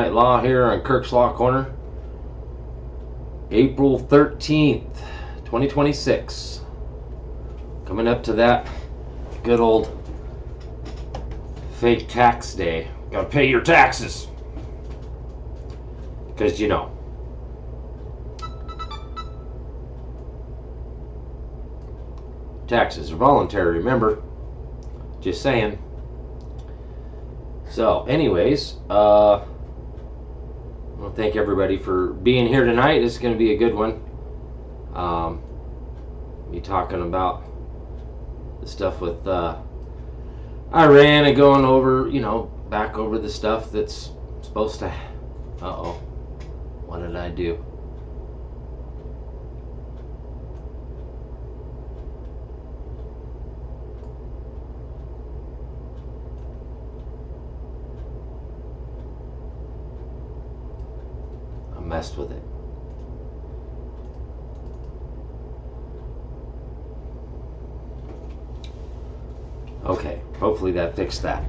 Night Law here on Kirk's Law Corner. April 13th, 2026. Coming up to that good old fake tax day. Gotta pay your taxes. Because you know. Taxes are voluntary, remember? Just saying. So, anyways, I want to thank everybody for being here tonight. It's going to be a good one. Be talking about the stuff with Iran and going over, back over the stuff that's supposed to. Uh-oh. What did I do? Messed with it. Okay, hopefully that fixed that.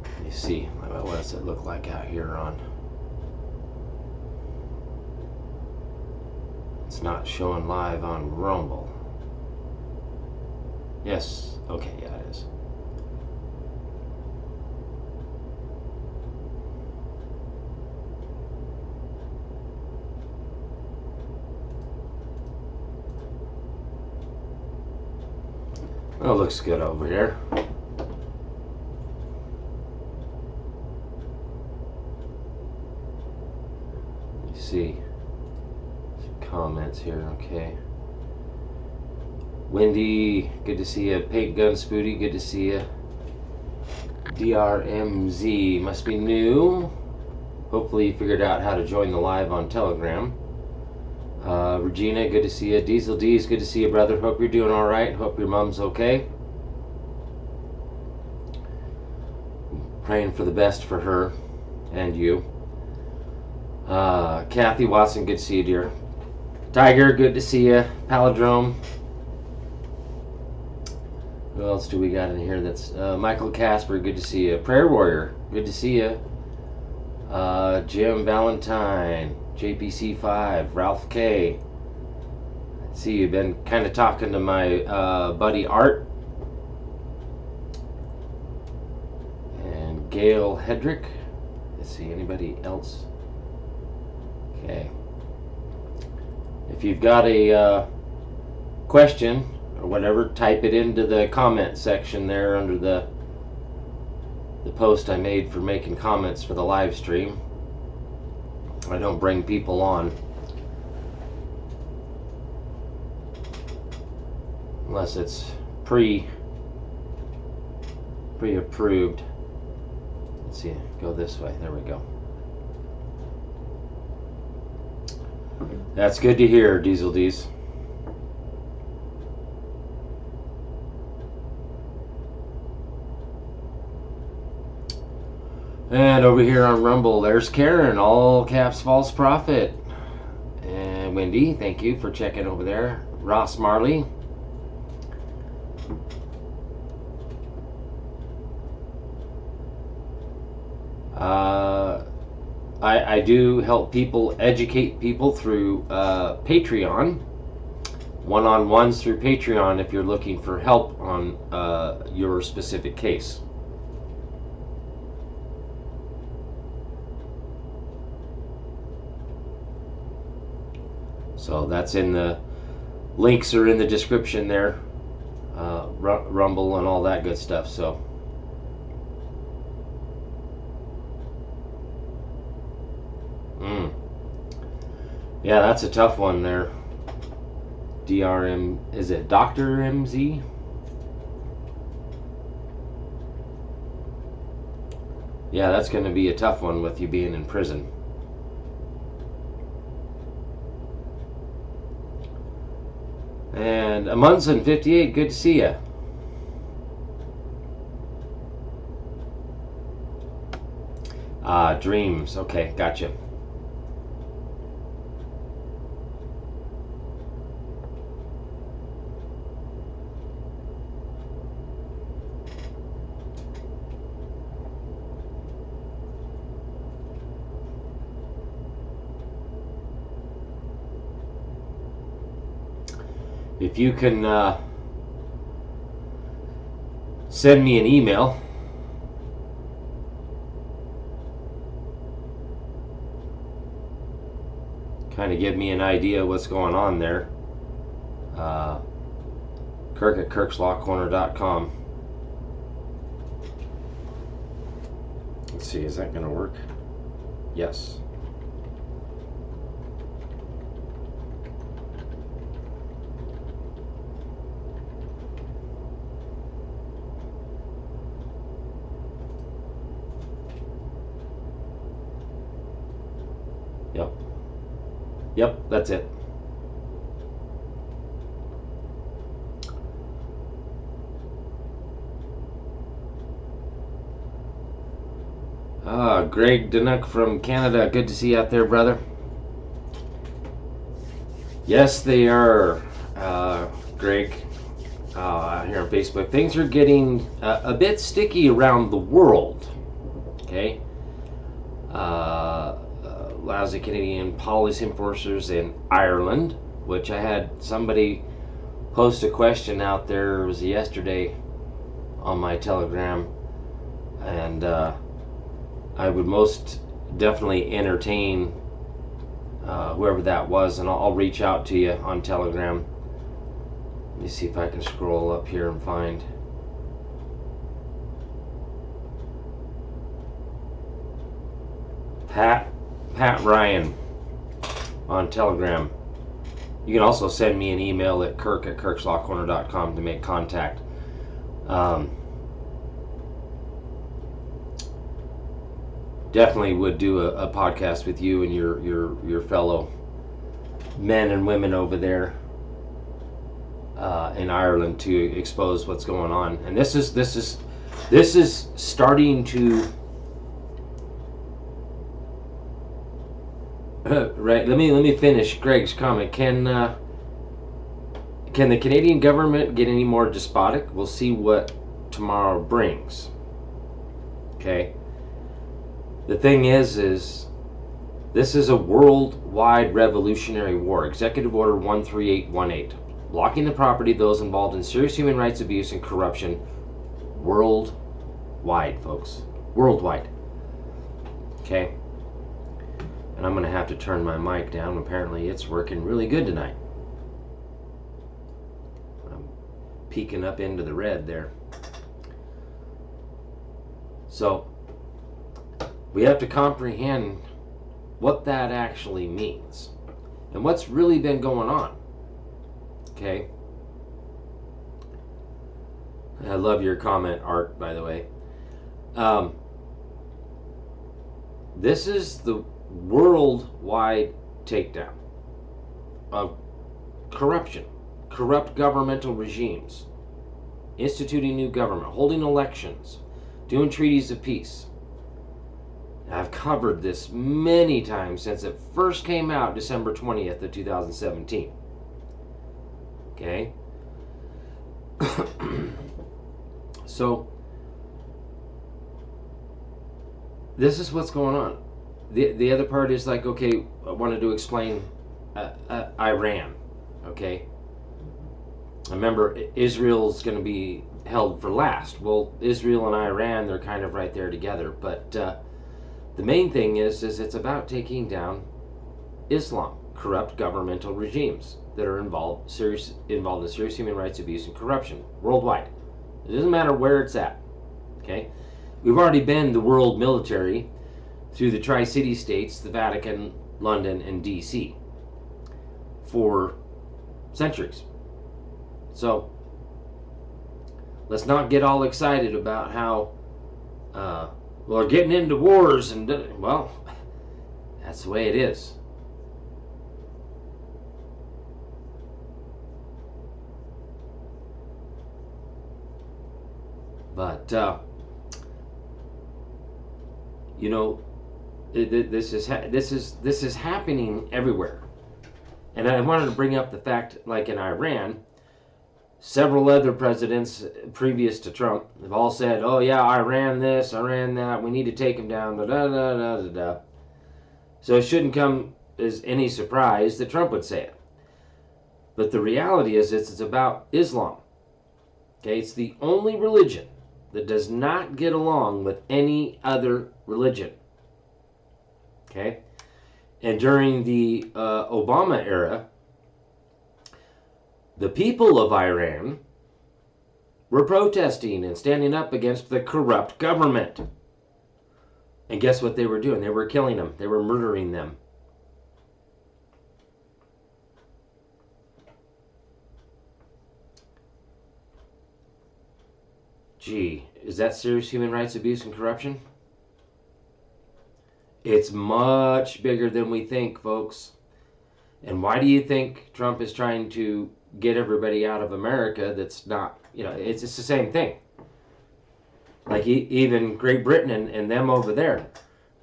Let me see, what does it look like out here on? It's not showing live on Rumble. Yes, okay, yeah it is. Oh, looks good over here. Let me see some comments here. Okay. Wendy, good to see you. Paint Gun Spooty, good to see you. DRMZ, must be new. Hopefully you figured out how to join the live on Telegram. Regina, good to see you. Diesel D's, good to see you, brother. Hope you're doing all right. Hope your mom's okay. Praying for the best for her and you. Kathy Watson, good to see you, dear. Tiger, good to see you. Palindrome. Who else do we got in here? That's Michael Casper, good to see you. Prayer Warrior, good to see you. Jim Valentine, JPC5, Ralph K. Let's see, you've been kind of talking to my buddy Art. And Gail Hedrick. Let's see, anybody else? Okay. If you've got a question or whatever, type it into the comment section there under the post I made for making comments for the live stream. I don't bring people on unless it's pre-approved. Let's see, go this way. There we go. That's good to hear, Diesel D's. And over here on Rumble, there's Karen, all caps false prophet. And Wendy, thank you for checking over there. Ross Marley. I do help people, educate people through Patreon. One-on-ones through Patreon if you're looking for help on your specific case. So that's in the links are in the description there, Rumble and all that good stuff. So yeah, that's a tough one there. DRM, is it Dr. MZ? Yeah, that's going to be a tough one with you being in prison. And Amundsen58, good to see you. Dreams, okay, gotcha. if you can send me an email, kind of give me an idea of what's going on there. Kirk at kirkslawcorner.com. Let's see, is that going to work? Yes. Yep, that's it. Greg Danuck from Canada. Good to see you out there, brother. Yes, they are, Greg, here on Facebook. Things are getting a bit sticky around the world. Okay? Lousy Canadian policy enforcers in Ireland, which I had somebody post a question out there, it was yesterday on my Telegram, and I would most definitely entertain whoever that was, and I'll reach out to you on Telegram. Let me see if I can scroll up here and find. Pat Ryan on Telegram. You can also send me an email at kirk@kirkslawcorner.com to make contact. Definitely would do a podcast with you and your fellow men and women over there in Ireland to expose what's going on. And this is starting to right. Let me finish Greg's comment. Can the Canadian government get any more despotic? We'll see what tomorrow brings. Okay. The thing is this is a worldwide revolutionary war. Executive Order 13818. Blocking the property of those involved in serious human rights abuse and corruption worldwide, folks. Worldwide. Okay? And I'm going to have to turn my mic down. Apparently it's working really good tonight. I'm peeking up into the red there. So, we have to comprehend what that actually means and what's really been going on. Okay? I love your comment, Art, by the way. This is the worldwide takedown of corruption, corrupt governmental regimes, instituting new government, holding elections, doing treaties of peace. I've covered this many times since it first came out December 20th of 2017. Okay? So, this is what's going on. The other part is like, okay, I wanted to explain Iran. Okay? Remember, Israel's going to be held for last. Well, Israel and Iran, they're kind of right there together. But the main thing is it's about taking down Islam, corrupt governmental regimes that are involved in serious human rights abuse and corruption worldwide. It doesn't matter where it's at. Okay? We've already been the world military through the Tri-City States, the Vatican, London, and DC for centuries. So, let's not get all excited about how we're getting into wars and, well, that's the way it is. But, you know, this is happening everywhere. And I wanted to bring up the fact, like in Iran, several other presidents previous to Trump have all said, oh yeah, I ran this, I ran that, we need to take him down, da da da da da da. So it shouldn't come as any surprise that Trump would say it. But the reality is it's about Islam. Okay, it's the only religion that does not get along with any other religion. Okay, and during the Obama era, the people of Iran were protesting and standing up against the corrupt government. And guess what they were doing? They were killing them. They were murdering them. Gee, is that serious human rights abuse and corruption? It's much bigger than we think, folks. And why do you think Trump is trying to get everybody out of America that's not, it's the same thing. Like even Great Britain and them over there,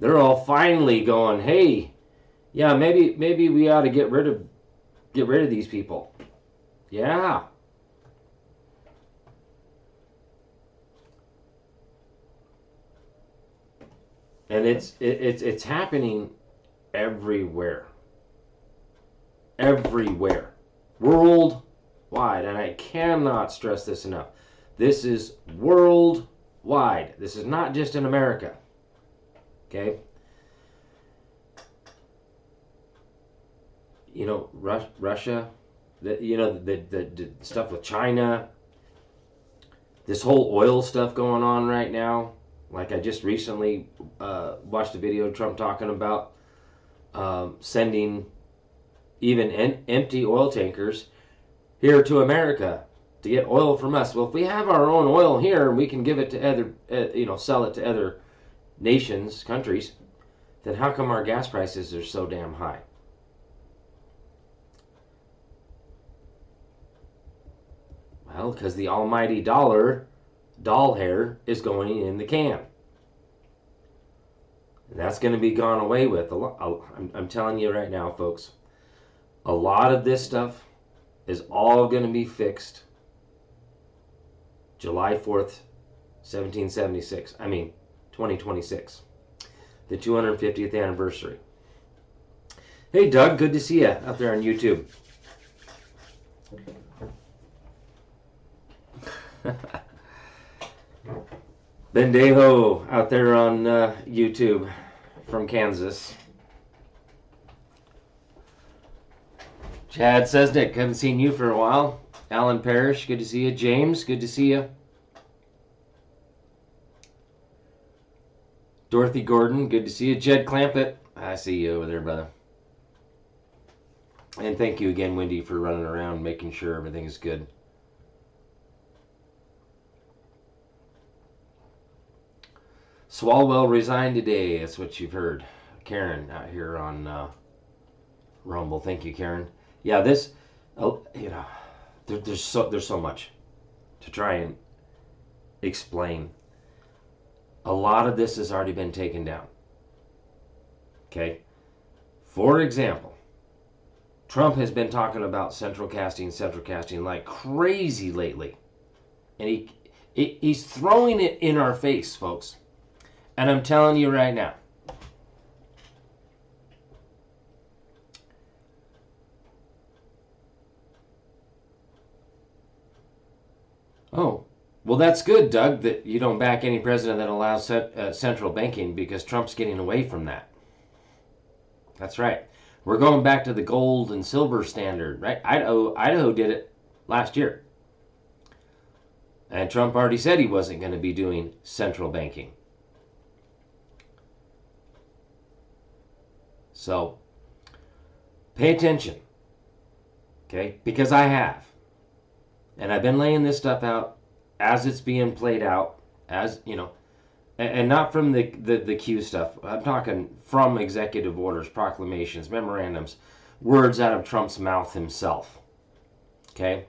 they're all finally going, hey, yeah, maybe we ought to get rid of these people. Yeah. And it's happening everywhere. Everywhere. Worldwide. And I cannot stress this enough. This is worldwide. This is not just in America. Okay? Russia, the stuff with China, this whole oil stuff going on right now. Like I just recently watched a video of Trump talking about sending even empty oil tankers here to America to get oil from us. Well, if we have our own oil here and we can give it to other, sell it to other nations, countries, then how come our gas prices are so damn high? Well, because the almighty doll hair is going in the can. And that's going to be gone away with. I'm telling you right now, folks, a lot of this stuff is all going to be fixed July 4th, 1776. 2026. The 250th anniversary. Hey, Doug, good to see you out there on YouTube. Bendejo out there on YouTube from Kansas. Chad Sesnick, haven't seen you for a while. Alan Parrish, good to see you. James, good to see you. Dorothy Gordon, good to see you. Jed Clampett, I see you over there, brother. And thank you again, Wendy, for running around making sure everything is good. Swalwell resigned today. That's what you've heard. Karen out here on Rumble. Thank you, Karen. Yeah, this, there's so much to try and explain. A lot of this has already been taken down. Okay? For example, Trump has been talking about central casting like crazy lately. And he's throwing it in our face, folks. And I'm telling you right now, oh, well, that's good, Doug, that you don't back any president that allows central banking, because Trump's getting away from that. That's right. We're going back to the gold and silver standard, right? Idaho did it last year. And Trump already said he wasn't going to be doing central banking. So, pay attention, okay? Because I have. And I've been laying this stuff out as it's being played out, as, and not from the Q stuff. I'm talking from executive orders, proclamations, memorandums, words out of Trump's mouth himself, okay?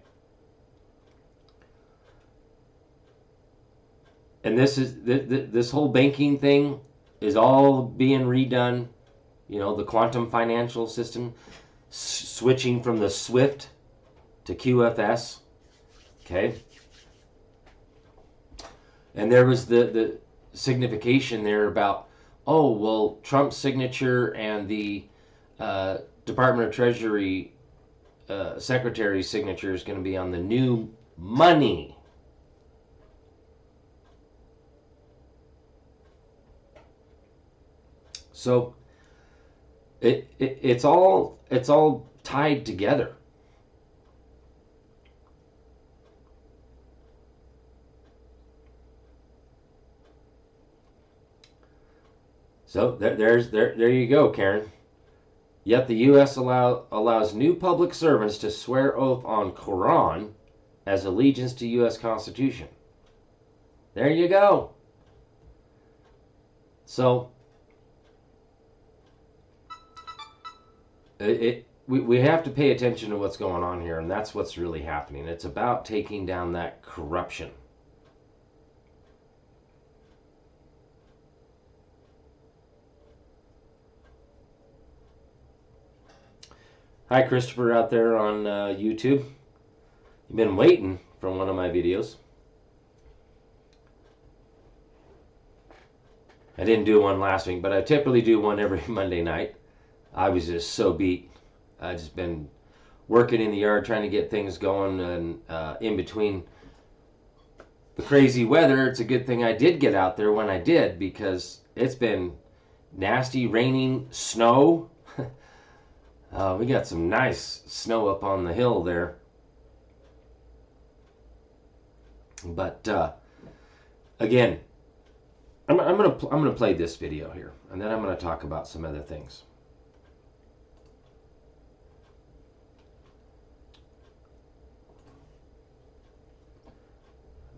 And this whole banking thing is all being redone. The quantum financial system, switching from the SWIFT to QFS, okay? And there was the signification there about, oh, well, Trump's signature and the Department of Treasury secretary's signature is going to be on the new money. So it's all tied together. So there you go, Karen. Yet the U.S. allows new public servants to swear oath on Quran as allegiance to U.S. Constitution. There you go. So we have to pay attention to what's going on here, and that's what's really happening. It's about taking down that corruption. Hi, Christopher out there on YouTube. You've been waiting for one of my videos. I didn't do one last week, but I typically do one every Monday night. I was just so beat. I just been working in the yard trying to get things going, and in between the crazy weather, it's a good thing I did get out there when I did, because it's been nasty, raining, snow. We got some nice snow up on the hill there. But again, I'm gonna play this video here, and then I'm gonna talk about some other things.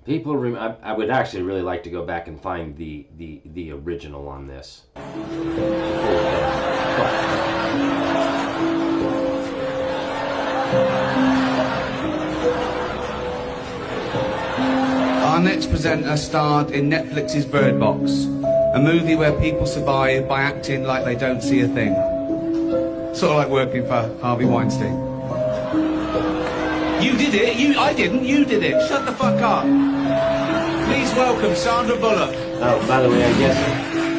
People, I would actually really like to go back and find the original on this. Our next presenter starred in Netflix's Bird Box, a movie where people survive by acting like they don't see a thing. Sort of like working for Harvey Weinstein. You did it. I didn't. You did it. Shut the fuck up. Please welcome Sandra Bullock. Oh, by the way, I guess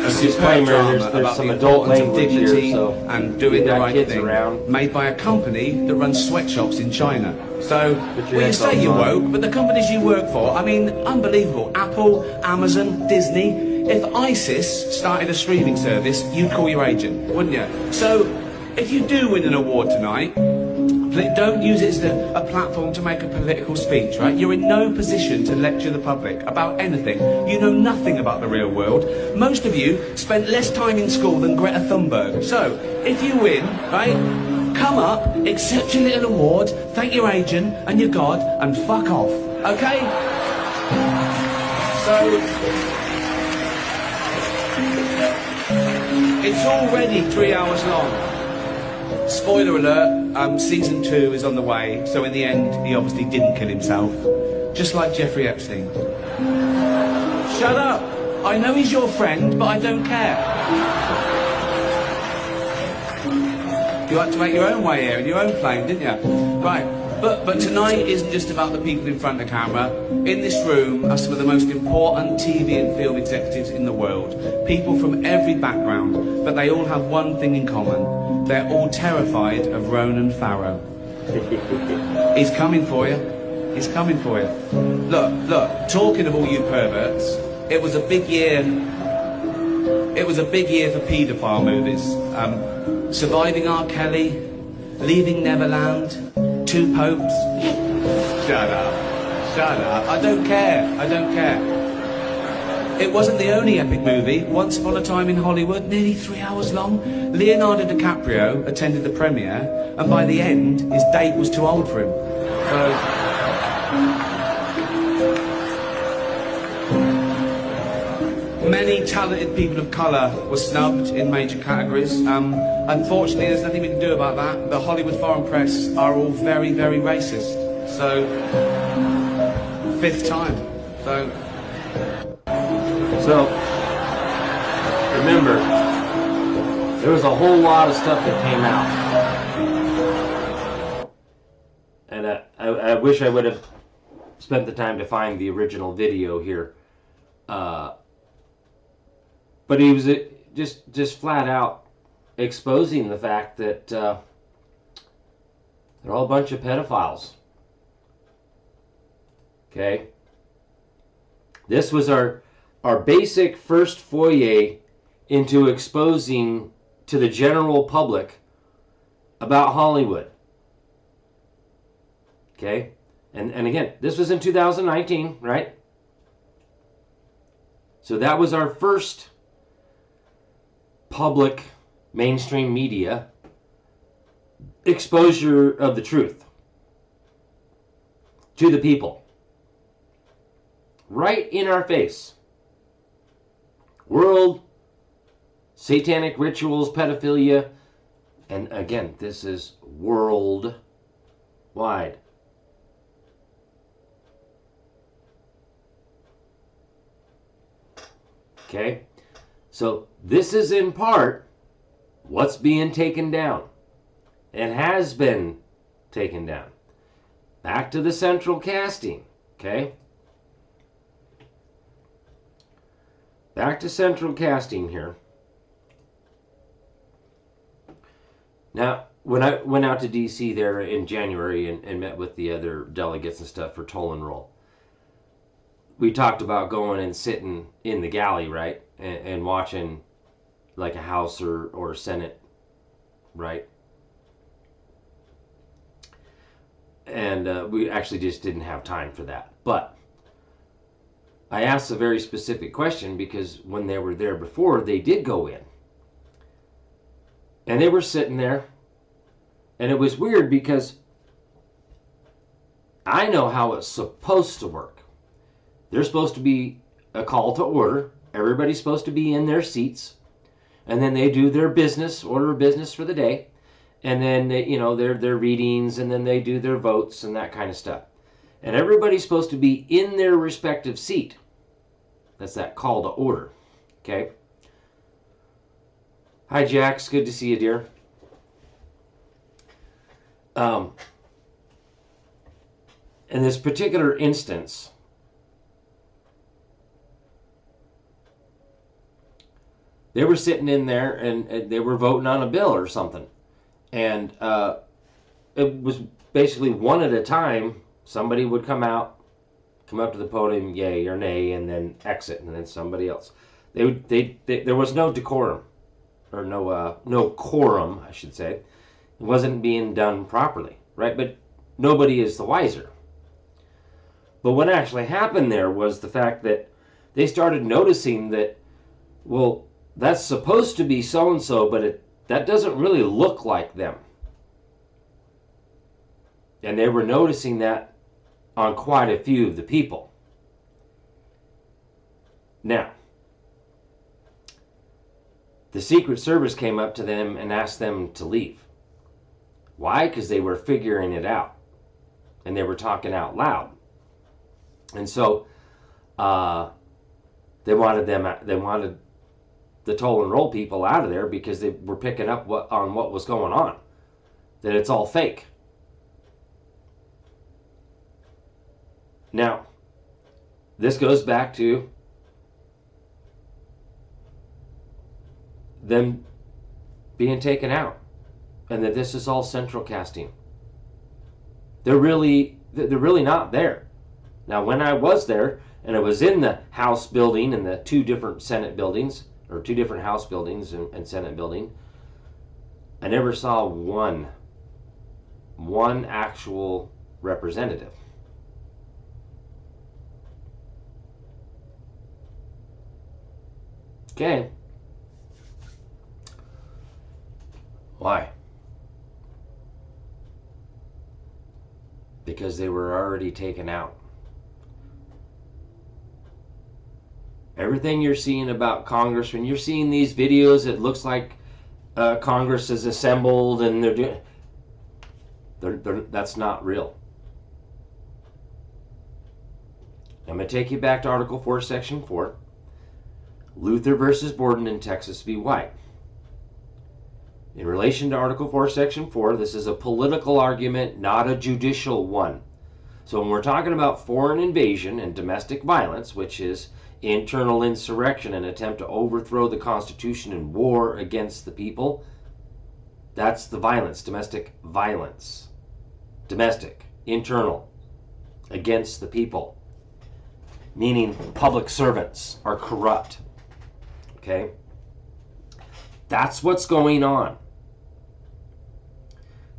a disclaimer, there's some adult language here, so and doing the right kids thing. Around. Made by a company that runs sweatshops in China. So, well, you say you're woke, but the companies you work for, I mean, unbelievable. Apple, Amazon, Disney. If ISIS started a streaming service, you'd call your agent, wouldn't you? So, if you do win an award tonight, don't use it as a platform to make a political speech, right? You're in no position to lecture the public about anything. You know nothing about the real world. Most of you spent less time in school than Greta Thunberg. So, if you win, right, come up, accept your little award, thank your agent and your God, and fuck off, okay? So, it's already 3 hours long. Spoiler alert, season 2 is on the way, so in the end, he obviously didn't kill himself. Just like Jeffrey Epstein. Shut up! I know he's your friend, but I don't care. You had to make your own way here in your own plane, didn't you? Right, but tonight isn't just about the people in front of the camera. In this room are some of the most important TV and film executives in the world. People from every background, but they all have one thing in common. They're all terrified of Ronan Farrow. He's coming for you. He's coming for you. Look, talking of all you perverts, it was a big year. It was a big year for paedophile movies. Surviving R. Kelly, Leaving Neverland, Two Popes. Shut up. Shut up. I don't care. I don't care. It wasn't the only epic movie. Once Upon a Time in Hollywood, nearly 3 hours long. Leonardo DiCaprio attended the premiere, and by the end, his date was too old for him. Many talented people of colour were snubbed in major categories. Unfortunately, there's nothing we can do about that. The Hollywood foreign press are all very, very racist. So, 5th time. So, remember, there was a whole lot of stuff that came out. And I wish I would have spent the time to find the original video here. But he was just flat out exposing the fact that They're all a bunch of pedophiles. Okay? This was our basic first foyer into exposing to the general public about Hollywood. Okay? And again, this was in 2019, right? So that was our first public mainstream media exposure of the truth to the people. Right in our face. World, satanic rituals, pedophilia, and again, this is worldwide. Okay? So this is in part what's being taken down. It has been taken down. Back to the central casting. Okay? Back to central casting here. Now, when I went out to D.C. there in January and met with the other delegates and stuff for Toll and Roll, we talked about going and sitting in the galley, right? And watching like a House or Senate, right? And we actually just didn't have time for that. But I asked a very specific question because when they were there before, they did go in. And they were sitting there. And it was weird because I know how it's supposed to work. There's supposed to be a call to order. Everybody's supposed to be in their seats. And then they do their business, order of business for the day. And then, their readings, and then they do their votes and that kind of stuff. And everybody's supposed to be in their respective seat. That's that call to order. Okay? Hi, Jax. Good to see you, dear. In this particular instance, they were sitting in there and they were voting on a bill or something. And it was basically one at a time. Somebody would come up to the podium, yay or nay, and then exit, and then somebody else. There was no decorum, or no quorum, I should say. It wasn't being done properly, right? But nobody is the wiser. But what actually happened there was the fact that they started noticing that, well, that's supposed to be so-and-so, but that doesn't really look like them. And they were noticing that on quite a few of the people. Now, the Secret Service came up to them and asked them to leave. Why? Because they were figuring it out. And they were talking out loud. And so they wanted the Toll and Roll people out of there because they were picking up on what was going on. That it's all fake. Now, this goes back to them being taken out. And that this is all central casting. They're really not there. Now, when I was there, and I was in the House building and the two different Senate buildings, or two different House buildings and Senate building, I never saw one actual representative. Okay. Why? Because they were already taken out. Everything you're seeing about Congress, when you're seeing these videos, it looks like Congress is assembled and they're doing... That's not real. I'm going to take you back to Article 4, Section 4. Luther versus Borden in Texas v. White. In relation to Article 4, Section 4, this is a political argument, not a judicial one. So when we're talking about foreign invasion and domestic violence, which is internal insurrection, an attempt to overthrow the Constitution and war against the people, that's the violence, domestic violence. domestic, internal, against the people, meaning public servants are corrupt. Okay? That's what's going on.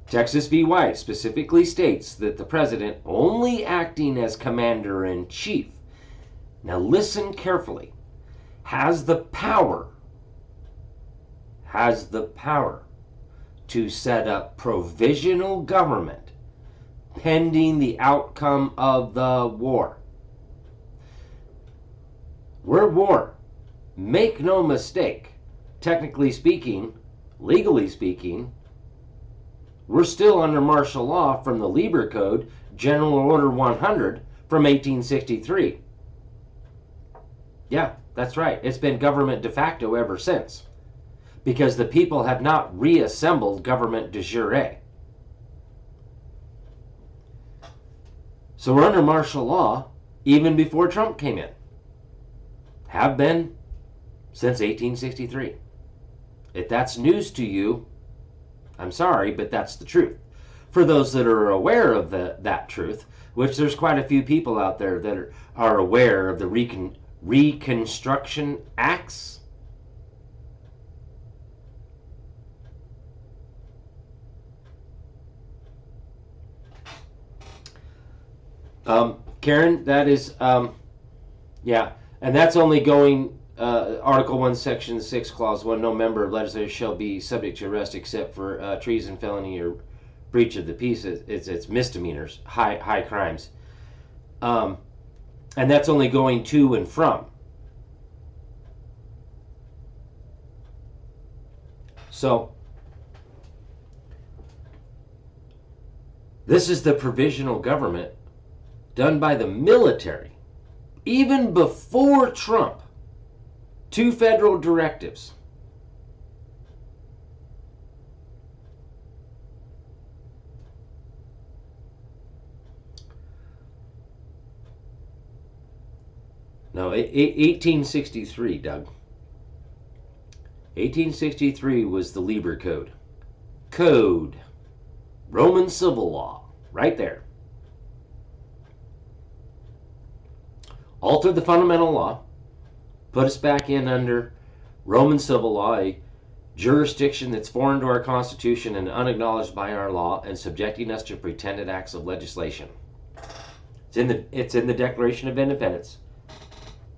Texas v. White specifically states that the president, only acting as commander-in-chief, now listen carefully, has the power to set up provisional government pending the outcome of the war. We're at war. Make no mistake. Technically speaking, legally speaking, we're still under martial law from the Lieber Code, General Order 100 from 1863. Yeah, that's right. It's been government de facto ever since, because the people have not reassembled government de jure. So we're under martial law even before Trump came in. Have been since 1863. If that's news to you, I'm sorry, but that's the truth. For those that are aware of that truth, which there's quite a few people out there that are aware of the Reconstruction Acts. Karen, that is, yeah, and that's only going, Article 1, Section 6, Clause 1, no member of legislature shall be subject to arrest except for treason, felony, or breach of the peace. It's misdemeanors, high crimes. And that's only going to and from. So, this is the provisional government done by the military. Even before Trump, 2 federal directives. No, 1863, Doug. 1863 was the Lieber Code. Code. Roman civil law. Right there. Altered the fundamental law. Put us back in under Roman civil law, a jurisdiction that's foreign to our Constitution and unacknowledged by our law, and subjecting us to pretended acts of legislation. It's in the Declaration of Independence.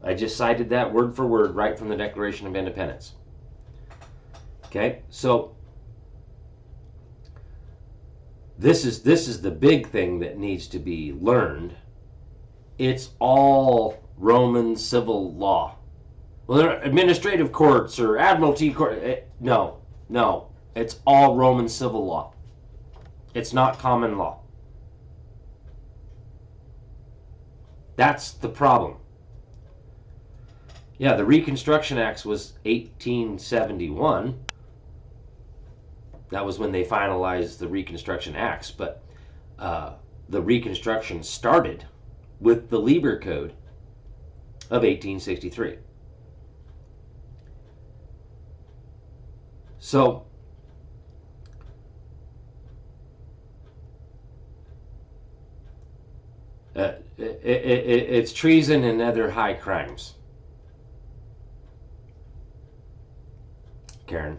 I just cited that word for word right from the Declaration of Independence. Okay, so this is the big thing that needs to be learned. It's all Roman civil law. Well, they're administrative courts or admiralty court. No. It's all Roman civil law. It's not common law. That's the problem. Yeah, the Reconstruction Acts was 1871. That was when they finalized the Reconstruction Acts, but the Reconstruction started with the Lieber Code of 1863. So, it's treason and other high crimes. Karen.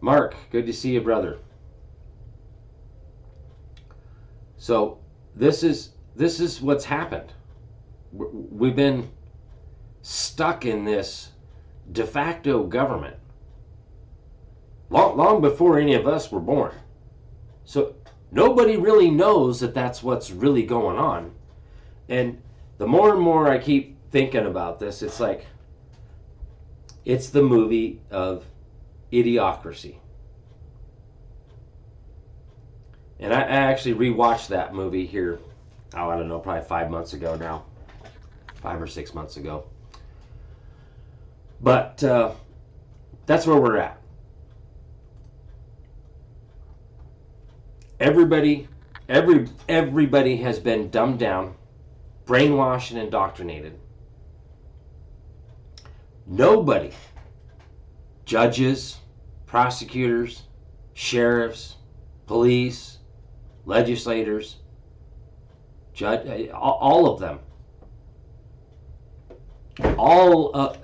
Mark, good to see you, brother. So this is what's happened. We've been stuck in this de facto government long before any of us were born. So nobody really knows that that's what's really going on. And the more and more I keep thinking about this, it's like it's the movie of Idiocracy. And I actually rewatched that movie here, I don't know, probably 5 months ago now. 5 or 6 months ago. But that's where we're at. Everybody has been dumbed down, brainwashed, and indoctrinated. Nobody, judges, prosecutors, sheriffs, police, legislators, judge, all of them.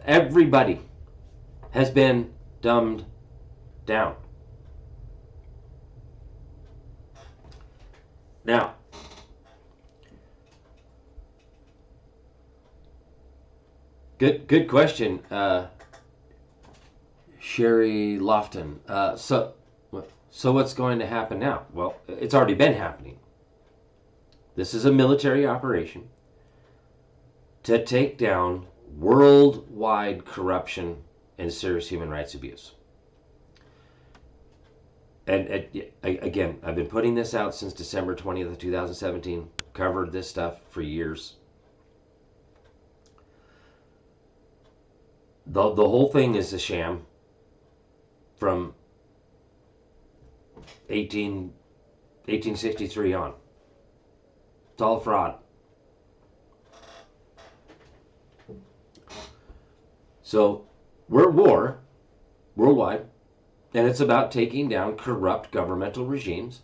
Everybody has been dumbed down. Now, good question, Sherry Lofton. So what's going to happen now? Well, it's already been happening. This is a military operation to take down worldwide corruption and serious human rights abuse. And again, I've been putting this out since December 20th of 2017. Covered this stuff for years. The whole thing is a sham from 1863 on. It's all fraud. So we're at war worldwide, and it's about taking down corrupt governmental regimes.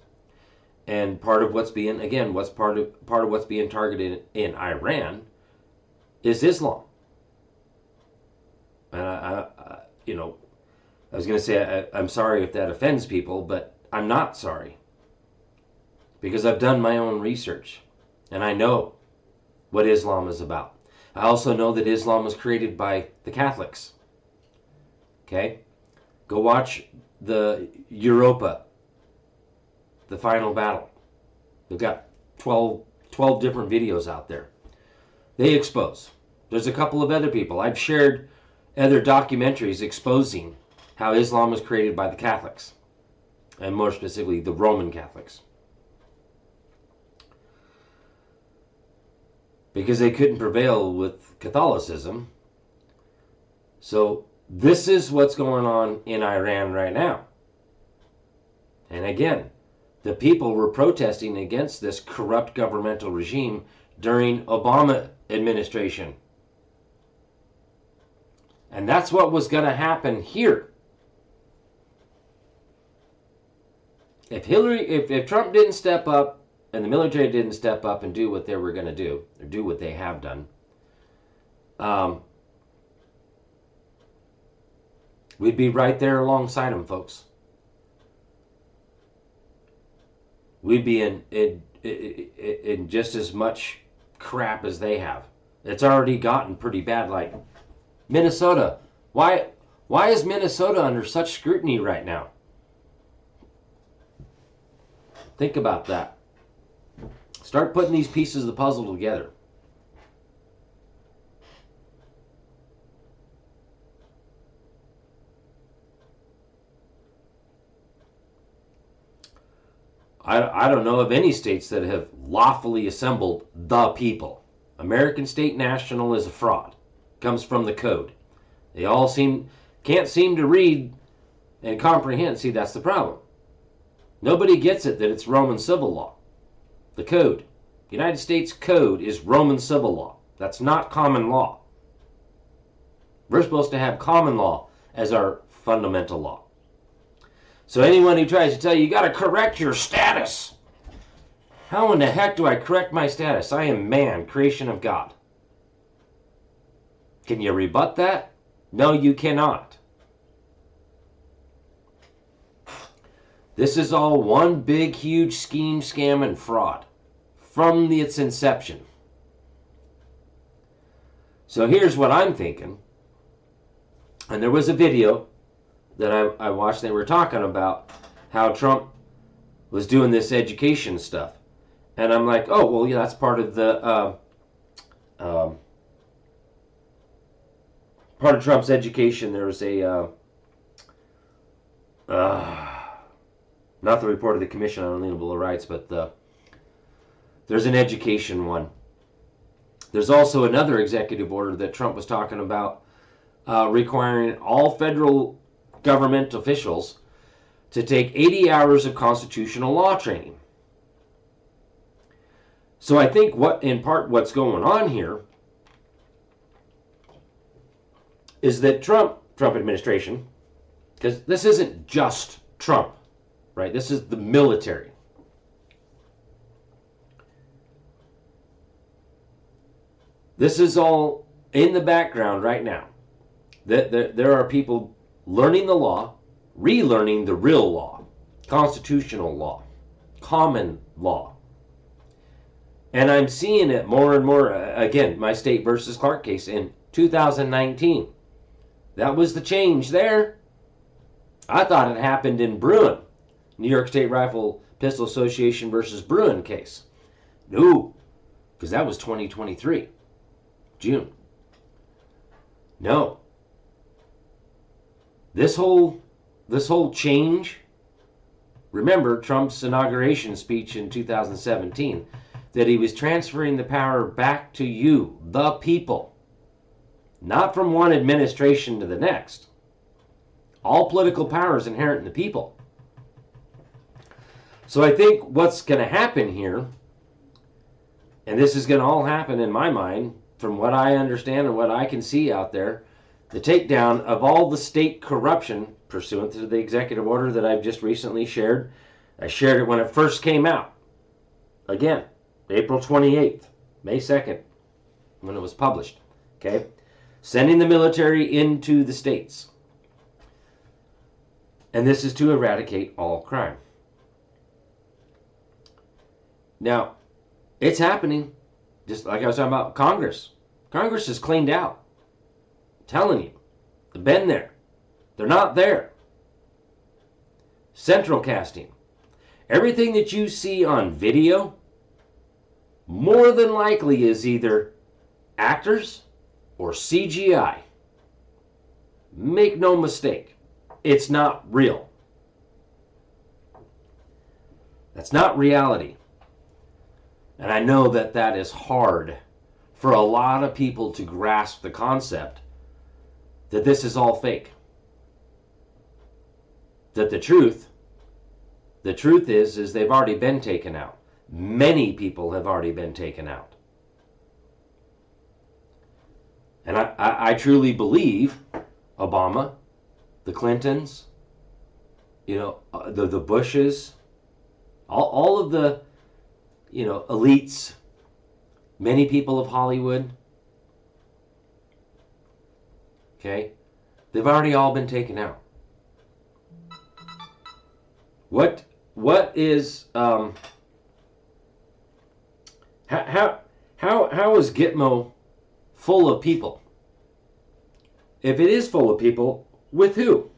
And part of what's being, again, part of what's being targeted in Iran is Islam. And I was going to say I'm sorry if that offends people, but I'm not sorry, because I've done my own research and I know what Islam is about. I also know that Islam was created by the Catholics. Okay? Go watch the Europa, the final battle. They've got 12 different videos out there. They expose. There's a couple of other people. I've shared other documentaries exposing how Islam was created by the Catholics, and more specifically the Roman Catholics, because they couldn't prevail with Catholicism. So this is what's going on in Iran right now. And again, the people were protesting against this corrupt governmental regime during Obama administration. And that's what was going to happen here. If Trump didn't step up and the military didn't step up and do what they were going to do, or do what they have done, we'd be right there alongside them, folks. We'd be in just as much crap as they have. It's already gotten pretty bad. Like Minnesota. Why is Minnesota under such scrutiny right now? Think about that. Start putting these pieces of the puzzle together. I don't know of any states that have lawfully assembled the people. American state national is a fraud. Comes from the code. They all can't seem to read and comprehend. See, that's the problem. Nobody gets it that it's Roman civil law. The code. The United States Code is Roman civil law. That's not common law. We're supposed to have common law as our fundamental law. So anyone who tries to tell you, you got to correct your status. How in the heck do I correct my status? I am man, creation of God. Can you rebut that? No, you cannot. This is all one big, huge scheme, scam, and fraud from its inception. So here's what I'm thinking. And there was a video that I watched. They were talking about how Trump was doing this education stuff. And I'm like, oh, well, yeah, that's part of the part of Trump's education. There was a not the report of the Commission on Unalienable Rights, but there's an education one. There's also another executive order that Trump was talking about requiring all federal government officials to take 80 hours of constitutional law training. So I think what's going on here is that Trump administration, because this isn't just Trump, right? This is the military. This is all in the background right now. There are people learning the law, relearning the real law, constitutional law, common law. And I'm seeing it more and more. Again, my State versus Clark case in 2019. That was the change there. I thought it happened in Bruin, New York State Rifle Pistol Association versus Bruin case. No, because that was 2023, June. No. This whole change, remember Trump's inauguration speech in 2017, that he was transferring the power back to you, the people, not from one administration to the next. All political power is inherent in the people. So I think what's going to happen here, and this is going to all happen in my mind, from what I understand and what I can see out there, the takedown of all the state corruption pursuant to the executive order that I've just recently shared. I shared it when it first came out. Again, April 28th, May 2nd, when it was published. Okay? Sending the military into the states. And this is to eradicate all crime. Now, it's happening. Just like I was talking about Congress. Congress is cleaned out. I'm telling you. They've been there. They're not there. Central casting. Everything that you see on video, more than likely is either actors or CGI. Make no mistake. It's not real. That's not reality. And I know that that is hard for a lot of people to grasp the concept that this is all fake. That the truth is they've already been taken out. Many people have already been taken out. And I truly believe Obama, the Clintons, the Bushes, all of the, elites, many people of Hollywood, okay, they've already all been taken out. What is how is Gitmo full of people? If it is full of people, with who?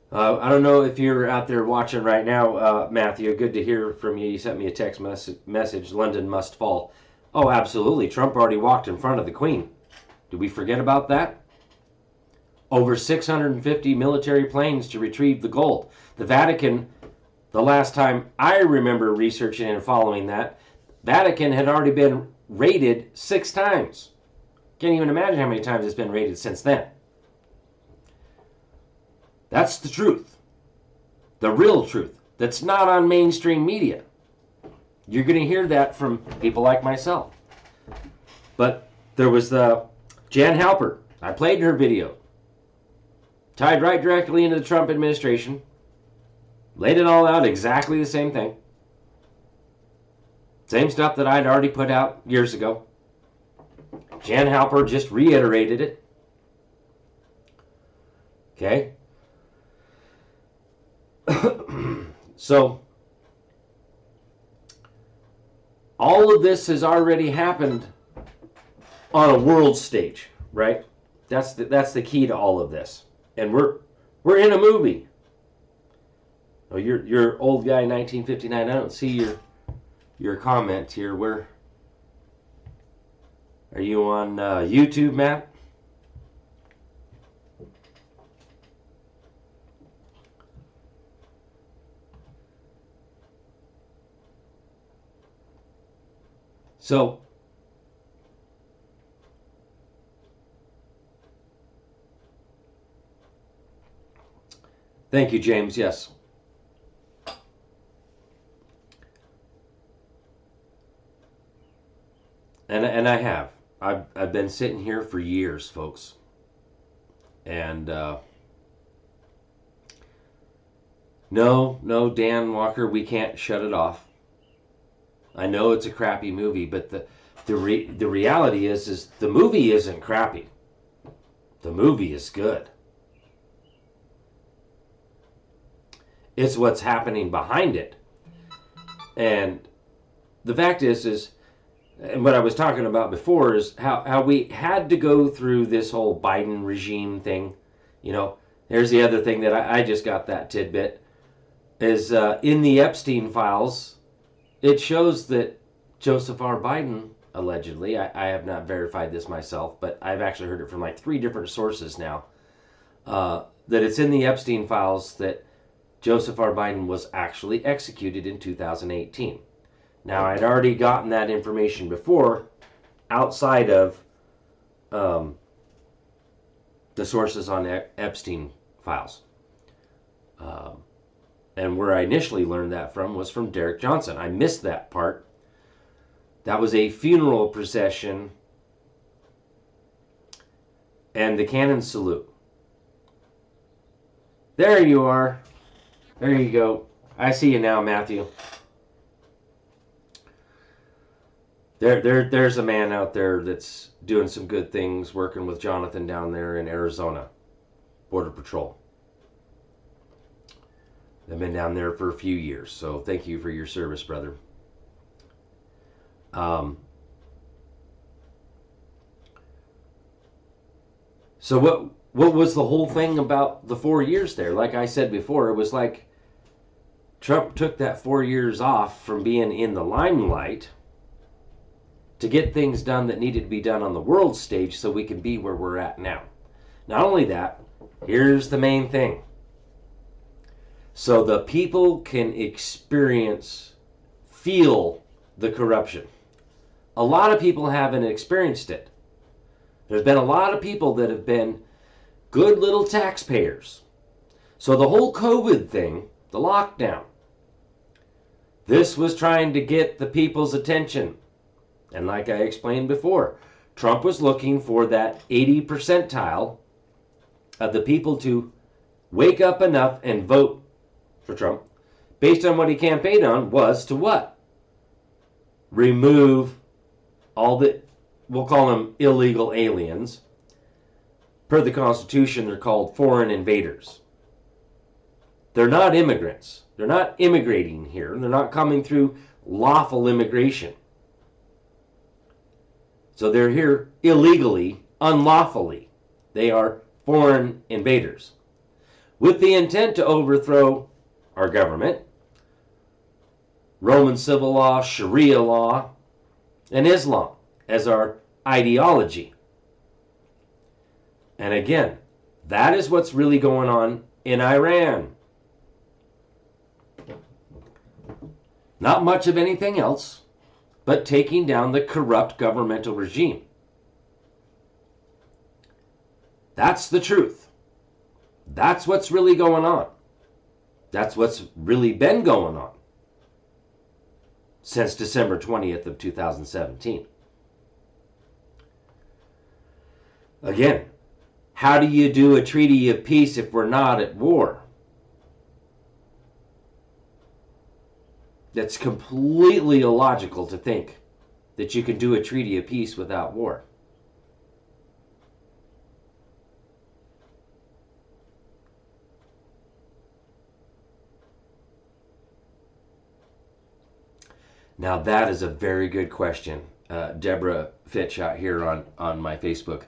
I don't know if you're out there watching right now, Matthew. Good to hear from you. You sent me a text message. London must fall. Oh, absolutely. Trump already walked in front of the Queen. Did we forget about that? Over 650 military planes to retrieve the gold. The Vatican, the last time I remember researching and following that, Vatican had already been raided 6 times. Can't even imagine how many times it's been raided since then. That's the truth. The real truth. That's not on mainstream media. You're going to hear that from people like myself. But there was the Jan Halpert. I played her video. Tied right directly into the Trump administration. Laid it all out, exactly the same thing. Same stuff that I'd already put out years ago. Jan Halpert just reiterated it. Okay? So, all of this has already happened on a world stage, right? That's the key to all of this. And we're in a movie. Oh, you're old guy 1959. I don't see your comment here. Where are you on YouTube, Matt? So, thank you, James. Yes. And I have. I've been sitting here for years, folks. And no, Dan Walker, we can't shut it off. I know it's a crappy movie, but the reality is the movie isn't crappy. The movie is good. It's what's happening behind it. And the fact is, and what I was talking about before is how we had to go through this whole Biden regime thing. You know, there's the other thing that I just got that tidbit, is in the Epstein files, it shows that Joseph R. Biden, allegedly, I have not verified this myself, but I've actually heard it from like 3 different sources now, that it's in the Epstein files that Joseph R. Biden was actually executed in 2018. Now, I'd already gotten that information before outside of the sources on Epstein files. And where I initially learned that from was from Derek Johnson. I missed that part. That was a funeral procession and the cannon salute. There you are. There you go. I see you now, Matthew. There's a man out there that's doing some good things, working with Jonathan down there in Arizona, Border Patrol. I've been down there for a few years, so thank you for your service, brother. So what was the whole thing about the 4 years there? Like I said before, it was like Trump took that 4 years off from being in the limelight to get things done that needed to be done on the world stage so we can be where we're at now. Not only that, here's the main thing. So the people can experience, feel the corruption. A lot of people haven't experienced it. There's been a lot of people that have been good little taxpayers. So the whole COVID thing, the lockdown, this was trying to get the people's attention. And like I explained before, Trump was looking for that 80 percentile of the people to wake up enough and vote for Trump based on what he campaigned on was to what? Remove all the, we'll call them illegal aliens. Per the Constitution, they're called foreign invaders. They're not immigrants. They're not immigrating here. They're not coming through lawful immigration. So they're here illegally, unlawfully. They are foreign invaders with the intent to overthrow our government, Roman civil law, Sharia law, and Islam as our ideology. And again, that is what's really going on in Iran. Not much of anything else, but taking down the corrupt governmental regime. That's the truth. That's what's really going on. That's what's really been going on since December 20th of 2017. Again, how do you do a treaty of peace if we're not at war? That's completely illogical to think that you can do a treaty of peace without war. Now that is a very good question. Deborah Fitch out here on my Facebook.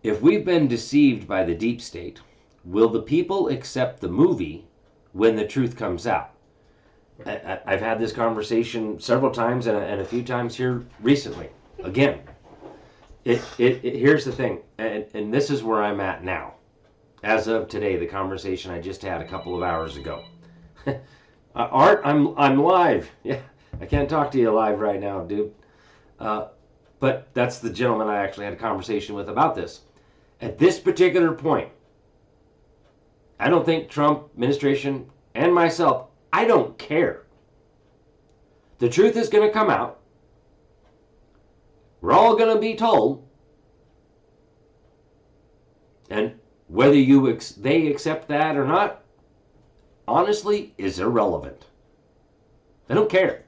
If we've been deceived by the deep state, will the people accept the movie when the truth comes out? I've had this conversation several times and a few times here recently. Again, here's the thing, and this is where I'm at now. As of today, the conversation I just had a couple of hours ago. Art, I'm live. Yeah, I can't talk to you live right now, dude. But that's the gentleman I actually had a conversation with about this. At this particular point, I don't think Trump administration and myself, I don't care. The truth is going to come out. We're all going to be told. And Whether they accept that or not, honestly, is irrelevant. They don't care.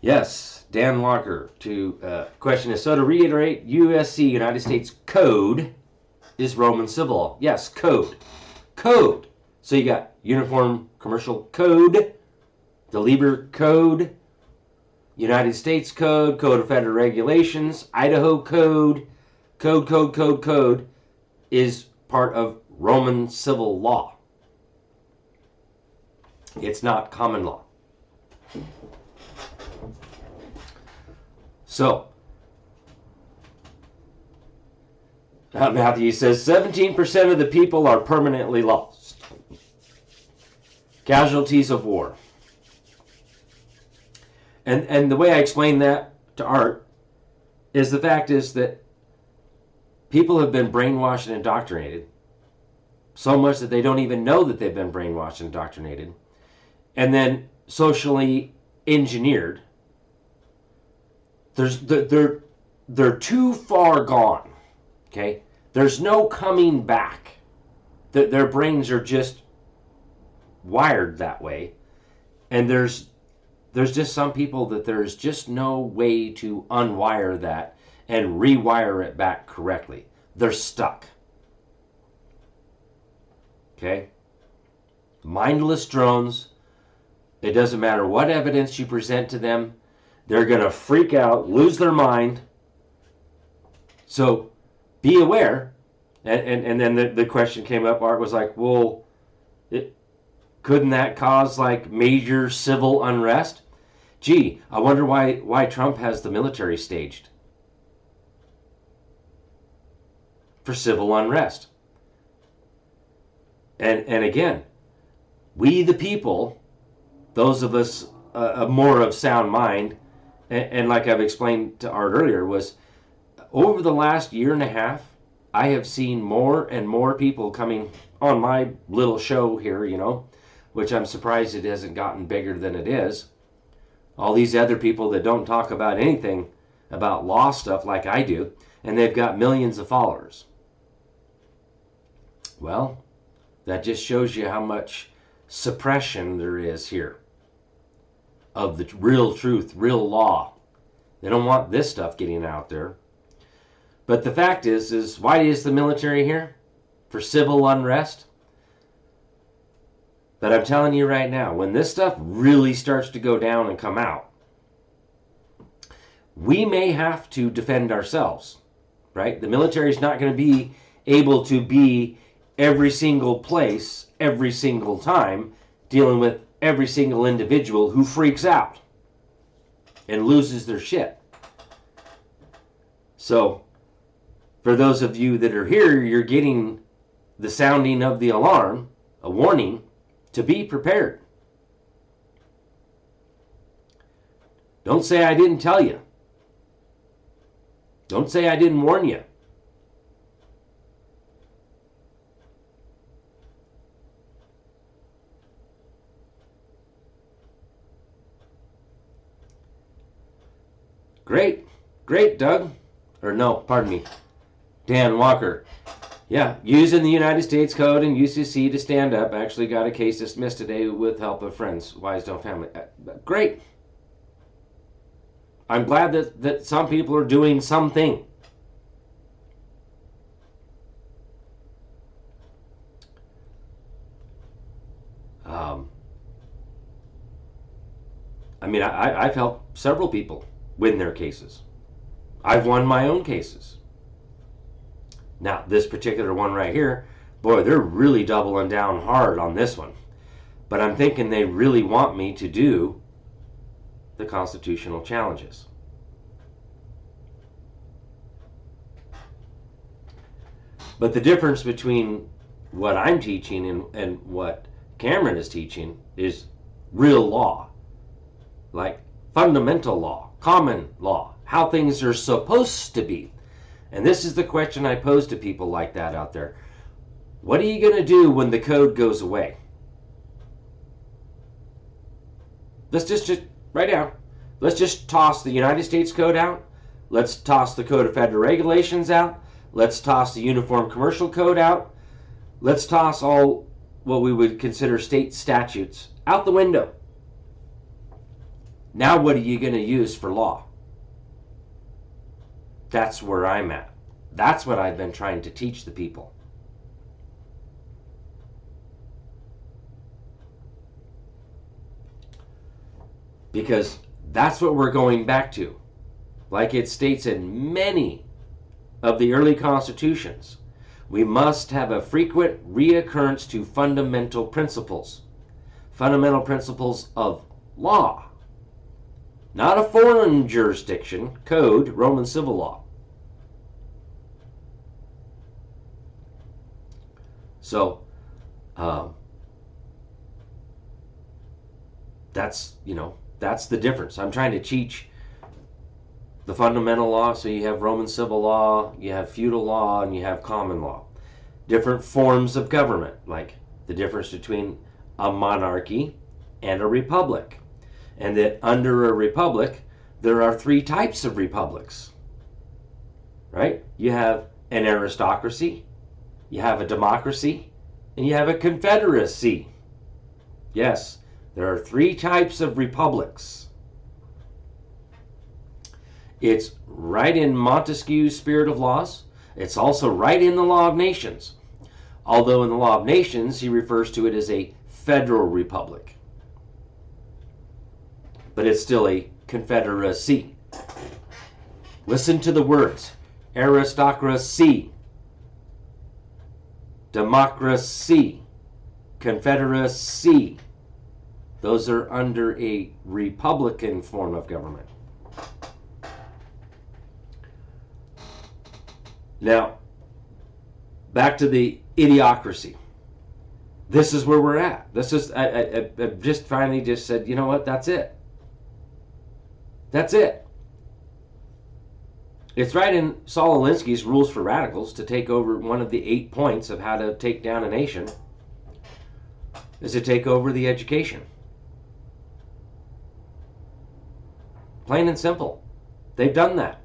Yes, Dan Walker to question is, so to reiterate, USC, United States Code, is Roman civil law. Yes, code. Code. So you got Uniform Commercial Code, the Lieber Code, United States Code, Code of Federal Regulations, Idaho Code, Code is part of Roman civil law. It's not common law. So, Matthew says 17% of the people are permanently lost. Casualties of war. And the way I explain that to Art is the fact is that people have been brainwashed and indoctrinated so much that they don't even know that they've been brainwashed and indoctrinated, and then socially engineered. They're too far gone. Okay, there's no coming back. Their brains are just wired that way, and there's just some people that there's just no way to unwire that and rewire it back correctly. They're stuck. Okay? Mindless drones. It doesn't matter what evidence you present to them. They're going to freak out, lose their mind. So be aware. And then the question came up. Art was like, well, couldn't that cause like major civil unrest? Gee, I wonder why Trump has the military staged for civil unrest. And again, we the people, those of us more of sound mind, and like I've explained to Art earlier, was over the last year and a half, I have seen more and more people coming on my little show here, you know, which I'm surprised it hasn't gotten bigger than it is. All these other people that don't talk about anything about law stuff like I do, and they've got millions of followers. Well, that just shows you how much suppression there is here of the real truth, real law. They don't want this stuff getting out there. But the fact is why is the military here? For civil unrest? But I'm telling you right now, when this stuff really starts to go down and come out, we may have to defend ourselves, right? The military is not going to be able to be every single place, every single time, dealing with every single individual who freaks out and loses their shit. So, for those of you that are here, you're getting the sounding of the alarm, a warning, to be prepared. Don't say I didn't tell you. Don't say I didn't warn you. Great, Doug. Or no, pardon me, Dan Walker. Yeah, using the United States Code and UCC to stand up. Actually got a case dismissed today with help of friends. Wisedale family. Great. I'm glad that some people are doing something. I mean, I've helped several people win their cases. I've won my own cases. Now, this particular one right here, boy, they're really doubling down hard on this one. But I'm thinking they really want me to do the constitutional challenges. But the difference between what I'm teaching and what Cameron is teaching is real law. Like fundamental law, common law, how things are supposed to be. And this is the question I pose to people like that out there. What are you going to do when the code goes away? Let's just write down. Let's just toss the United States Code out. Let's toss the Code of Federal Regulations out. Let's toss the Uniform Commercial Code out. Let's toss all what we would consider state statutes out the window. Now what are you going to use for law? That's where I'm at. That's what I've been trying to teach the people. Because that's what we're going back to. Like it states in many of the early constitutions, we must have a frequent reoccurrence to fundamental principles. Fundamental principles of law. Not a foreign jurisdiction, code, Roman civil law. So, that's the difference. I'm trying to teach the fundamental law. So you have Roman civil law, you have feudal law, and you have common law. Different forms of government, like the difference between a monarchy and a republic. And that under a republic, there are 3 types of republics. Right? You have an aristocracy, you have a democracy, and you have a confederacy. Yes, there are 3 types of republics. It's right in Montesquieu's Spirit of Laws. It's also right in the Law of Nations. Although in the Law of Nations, he refers to it as a federal republic. But it's still a confederacy. Listen to the words. Aristocracy, democracy, confederacy. Those are under a republican form of government. Now, back to the idiocracy. This is where we're at. This is, I just finally just said, you know what, that's it. That's it. It's right in Saul Alinsky's Rules for Radicals to take over. One of the 8 points of how to take down a nation is to take over the education. Plain and simple. They've done that.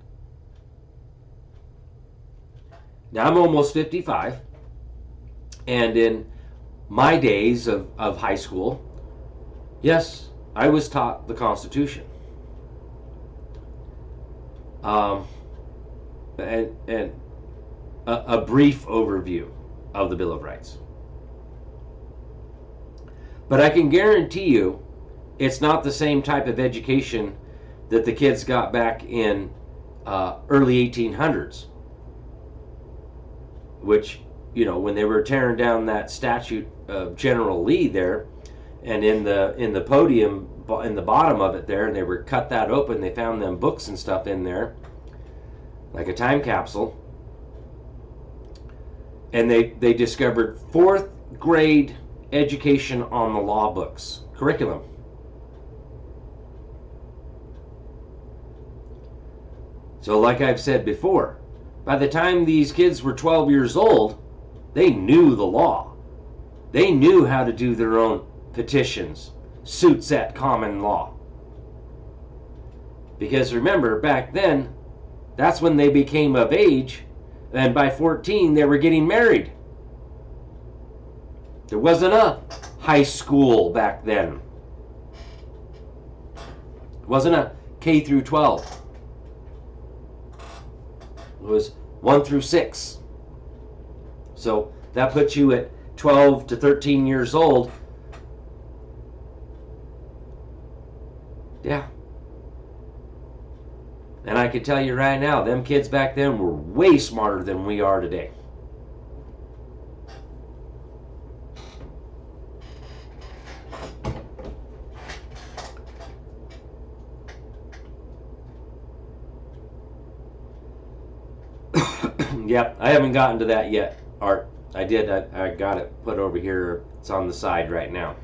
Now I'm almost 55, and in my days of high school, yes, I was taught the Constitution. And a brief overview of the Bill of Rights. But I can guarantee you it's not the same type of education that the kids got back in early 1800s, which, you know, when they were tearing down that statue of General Lee there, and in the podium in the bottom of it there, and they were cut that open, they found them books and stuff in there, like a time capsule, and they discovered 4th grade education on the law books curriculum. So like I've said before, by the time these kids were 12 years old, they knew the law. They knew how to do their own petitions, suits at common law. Because remember, back then, that's when they became of age, and by 14 they were getting married. There wasn't a high school back then. It wasn't a K through 12. It was 1 through 6. So that puts you at 12 to 13 years old. Yeah. And I can tell you right now, them kids back then were way smarter than we are today. Yep, I haven't gotten to that yet, Art. I did. I got it put over here. It's on the side right now.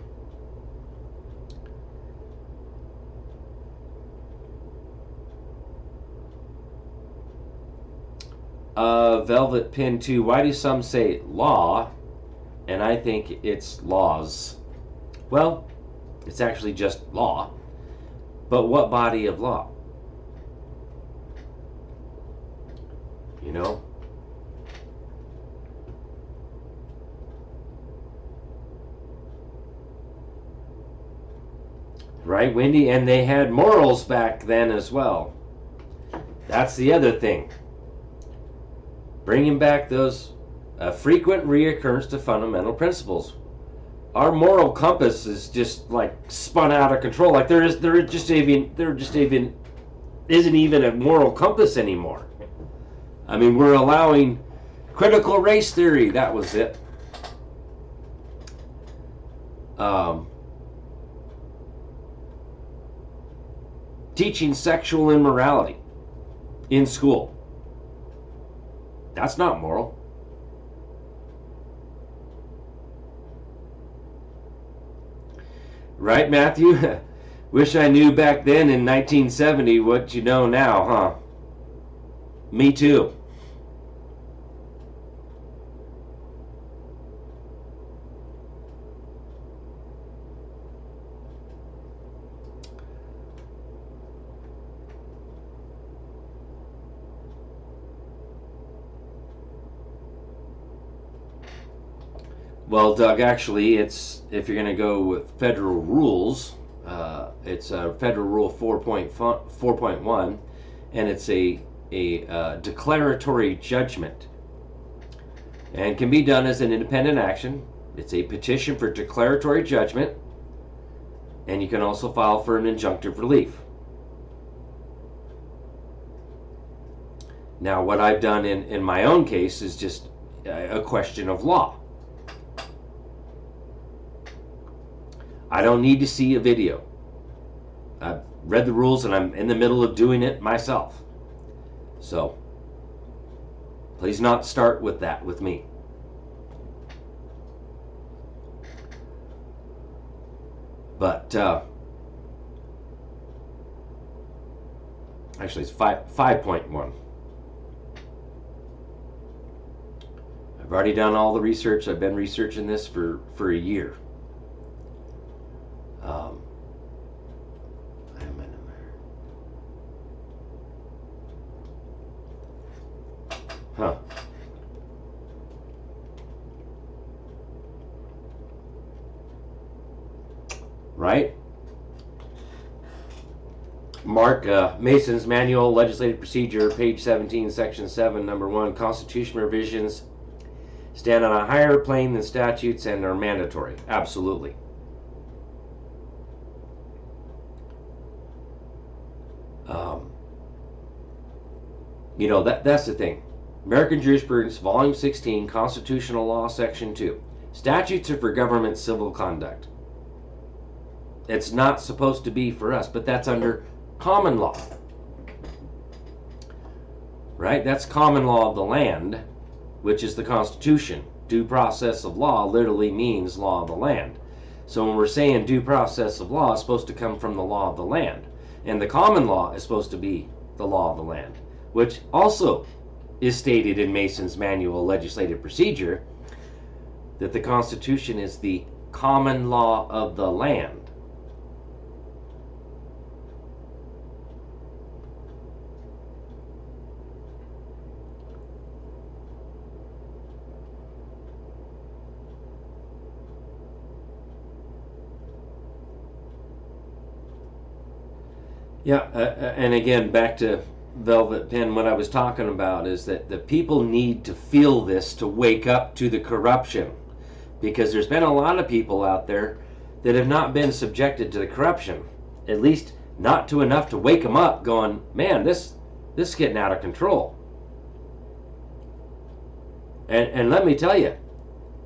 Velvet Pin 2. Why do some say law, and I think it's laws? Well, it's actually just law. But what body of law? You know? Right, Wendy? And they had morals back then as well. That's the other thing. Bringing back those frequent reoccurrence to fundamental principles. Our moral compass is just like spun out of control. Like there just isn't even a moral compass anymore. I mean, we're allowing critical race theory. That was it. Teaching sexual immorality in school. That's not moral. Right, Matthew? Wish I knew back then in 1970 what you know now, huh? Me too. Well, Doug, actually, it's if you're going to go with federal rules, it's Federal Rule 4.1, and it's a declaratory judgment, and can be done as an independent action. It's a petition for declaratory judgment, and you can also file for an injunctive relief. Now, what I've done in my own case is just a question of law. I don't need to see a video. I've read the rules and I'm in the middle of doing it myself. So, please not start with that with me. But, actually it's 5.1. I've already done all the research. I've been researching this for a year. Huh. Right? Mark Mason's Manual, Legislative Procedure, page 17, section 7, number 1, Constitution revisions stand on a higher plane than statutes and are mandatory. Absolutely. You know, that's the thing. American Jurisprudence, Volume 16, Constitutional Law, Section 2. Statutes are for government civil conduct. It's not supposed to be for us, but that's under common law. Right? That's common law of the land, which is the Constitution. Due process of law literally means law of the land. So when we're saying due process of law, it's supposed to come from the law of the land. And the common law is supposed to be the law of the land, which also is stated in Mason's Manual, Legislative Procedure, that the Constitution is the common law of the land. Yeah, and again, back to Velvet Pen, what I was talking about is that the people need to feel this to wake up to the corruption, because there's been a lot of people out there that have not been subjected to the corruption, at least not to enough to wake them up going, man, this is getting out of control. And let me tell you,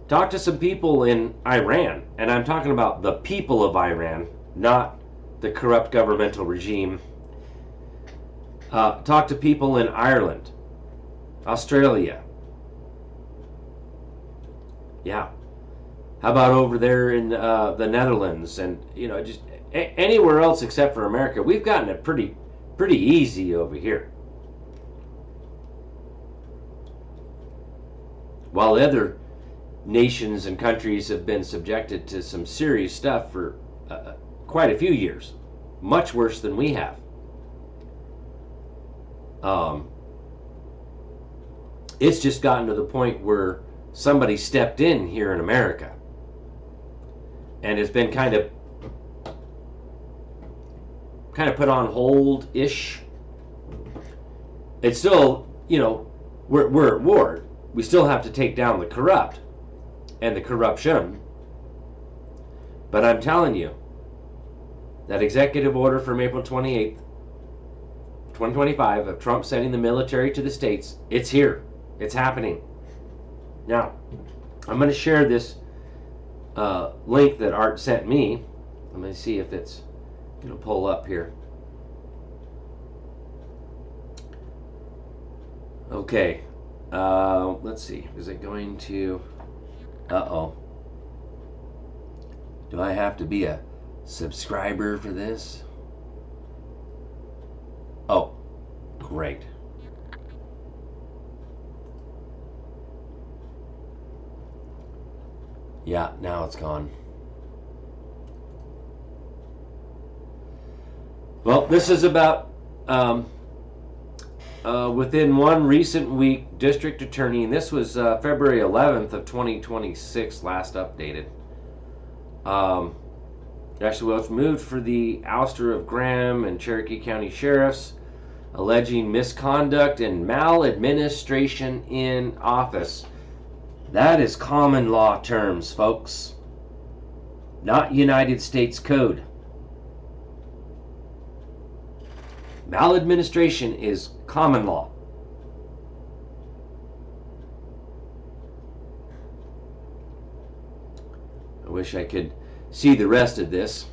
talk to some people in Iran, and I'm talking about the people of Iran, not the corrupt governmental regime. Talk to people in Ireland, Australia. Yeah. How about over there in the Netherlands, and you know, just anywhere else except for America? We've gotten it pretty easy over here. While other nations and countries have been subjected to some serious stuff for quite a few years. much worse than we have. It's just gotten to the point where somebody stepped in here in America and has been kind of put on hold-ish. It's still, you know, we're at war. We still have to take down the corrupt and the corruption. But I'm telling you, that executive order from April 28th, 2025 of Trump sending the military to the states, it's here. It's happening. Now, I'm going to share this link that Art sent me. Let me see if it's going to pull up here. Okay. Let's see. Is it going to... Uh-oh. Do I have to be a subscriber for this? Oh, great. Yeah, now it's gone. Well, this is about within one recent week, district attorney, and this was February 11th of 2026, last updated. Actually, was moved for the ouster of Graham and Cherokee County sheriffs, alleging misconduct and maladministration in office. That is common law terms, folks, not United States Code. Maladministration is common law. I wish I could see the rest of this.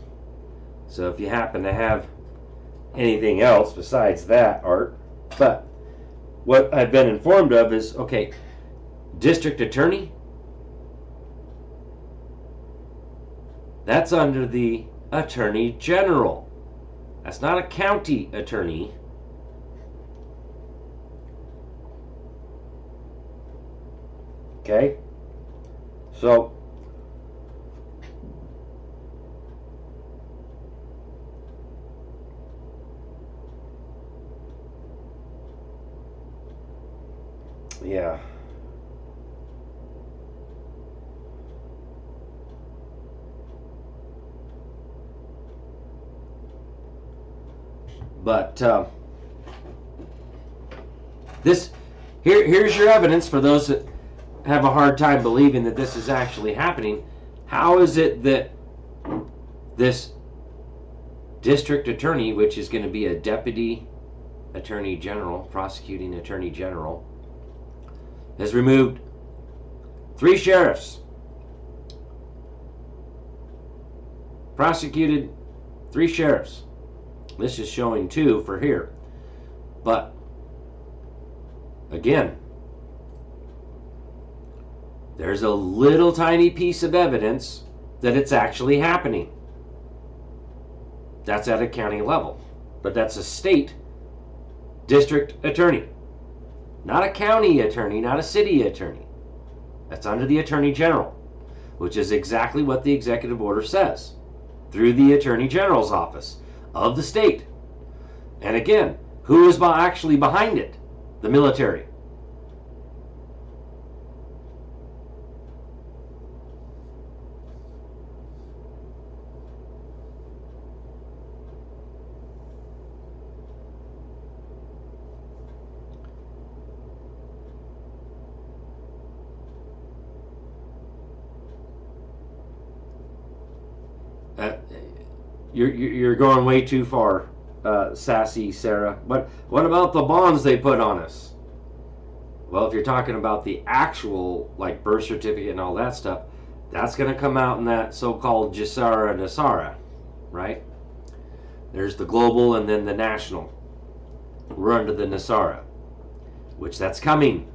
So if you happen to have anything else besides that, Art. But what I've been informed of is, okay, district attorney, that's under the attorney general. That's not a county attorney. Okay? So, yeah. But here's your evidence for those that have a hard time believing that this is actually happening. How is it that this district attorney, which is going to be a deputy attorney general, prosecuting attorney general, has removed 3 sheriffs, prosecuted 3 sheriffs? This is showing 2 for here. But again, there's a little tiny piece of evidence that it's actually happening. That's at a county level. But that's a state district attorney. Not a county attorney, not a city attorney. That's under the attorney general, which is exactly what the executive order says, through the attorney general's office of the state. And again, who is actually behind it? The military. You're going way too far, sassy Sarah. But what about the bonds they put on us? Well, if you're talking about the actual, like, birth certificate and all that stuff, that's going to come out in that so-called Jisara Nasara, right? There's the global and then the national. We're under the Nasara, which that's coming.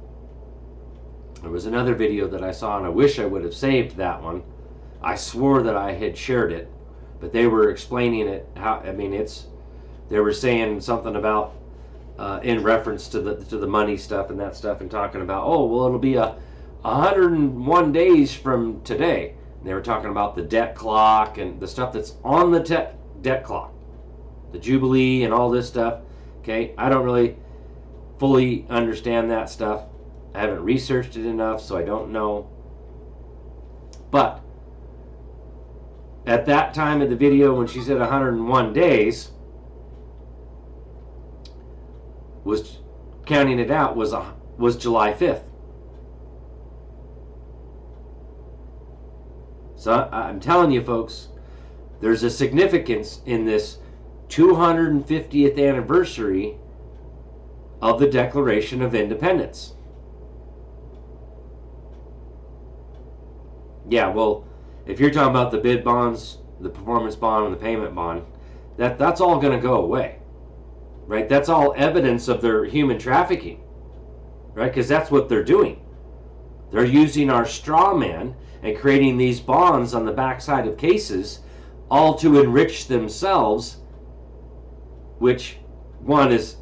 There was another video that I saw, and I wish I would have saved that one. I swore that I had shared it, but they were explaining it. How, I mean, they were saying something about in reference to the money stuff and that stuff, and talking about, oh, well, it'll be 101 days from today. And they were talking about the debt clock and the stuff that's on the debt clock. the Jubilee and all this stuff. Okay, I don't really fully understand that stuff. I haven't researched it enough, so I don't know. But at that time of the video, when she said 101 days, was counting it out, was July 5th. So I'm telling you, folks, there's a significance in this 250th anniversary of the Declaration of Independence. Yeah, well, if you're talking about the bid bonds, the performance bond, and the payment bond, that's all going to go away, right? That's all evidence of their human trafficking, right? Because that's what they're doing. They're using our straw man and creating these bonds on the backside of cases, all to enrich themselves, which one is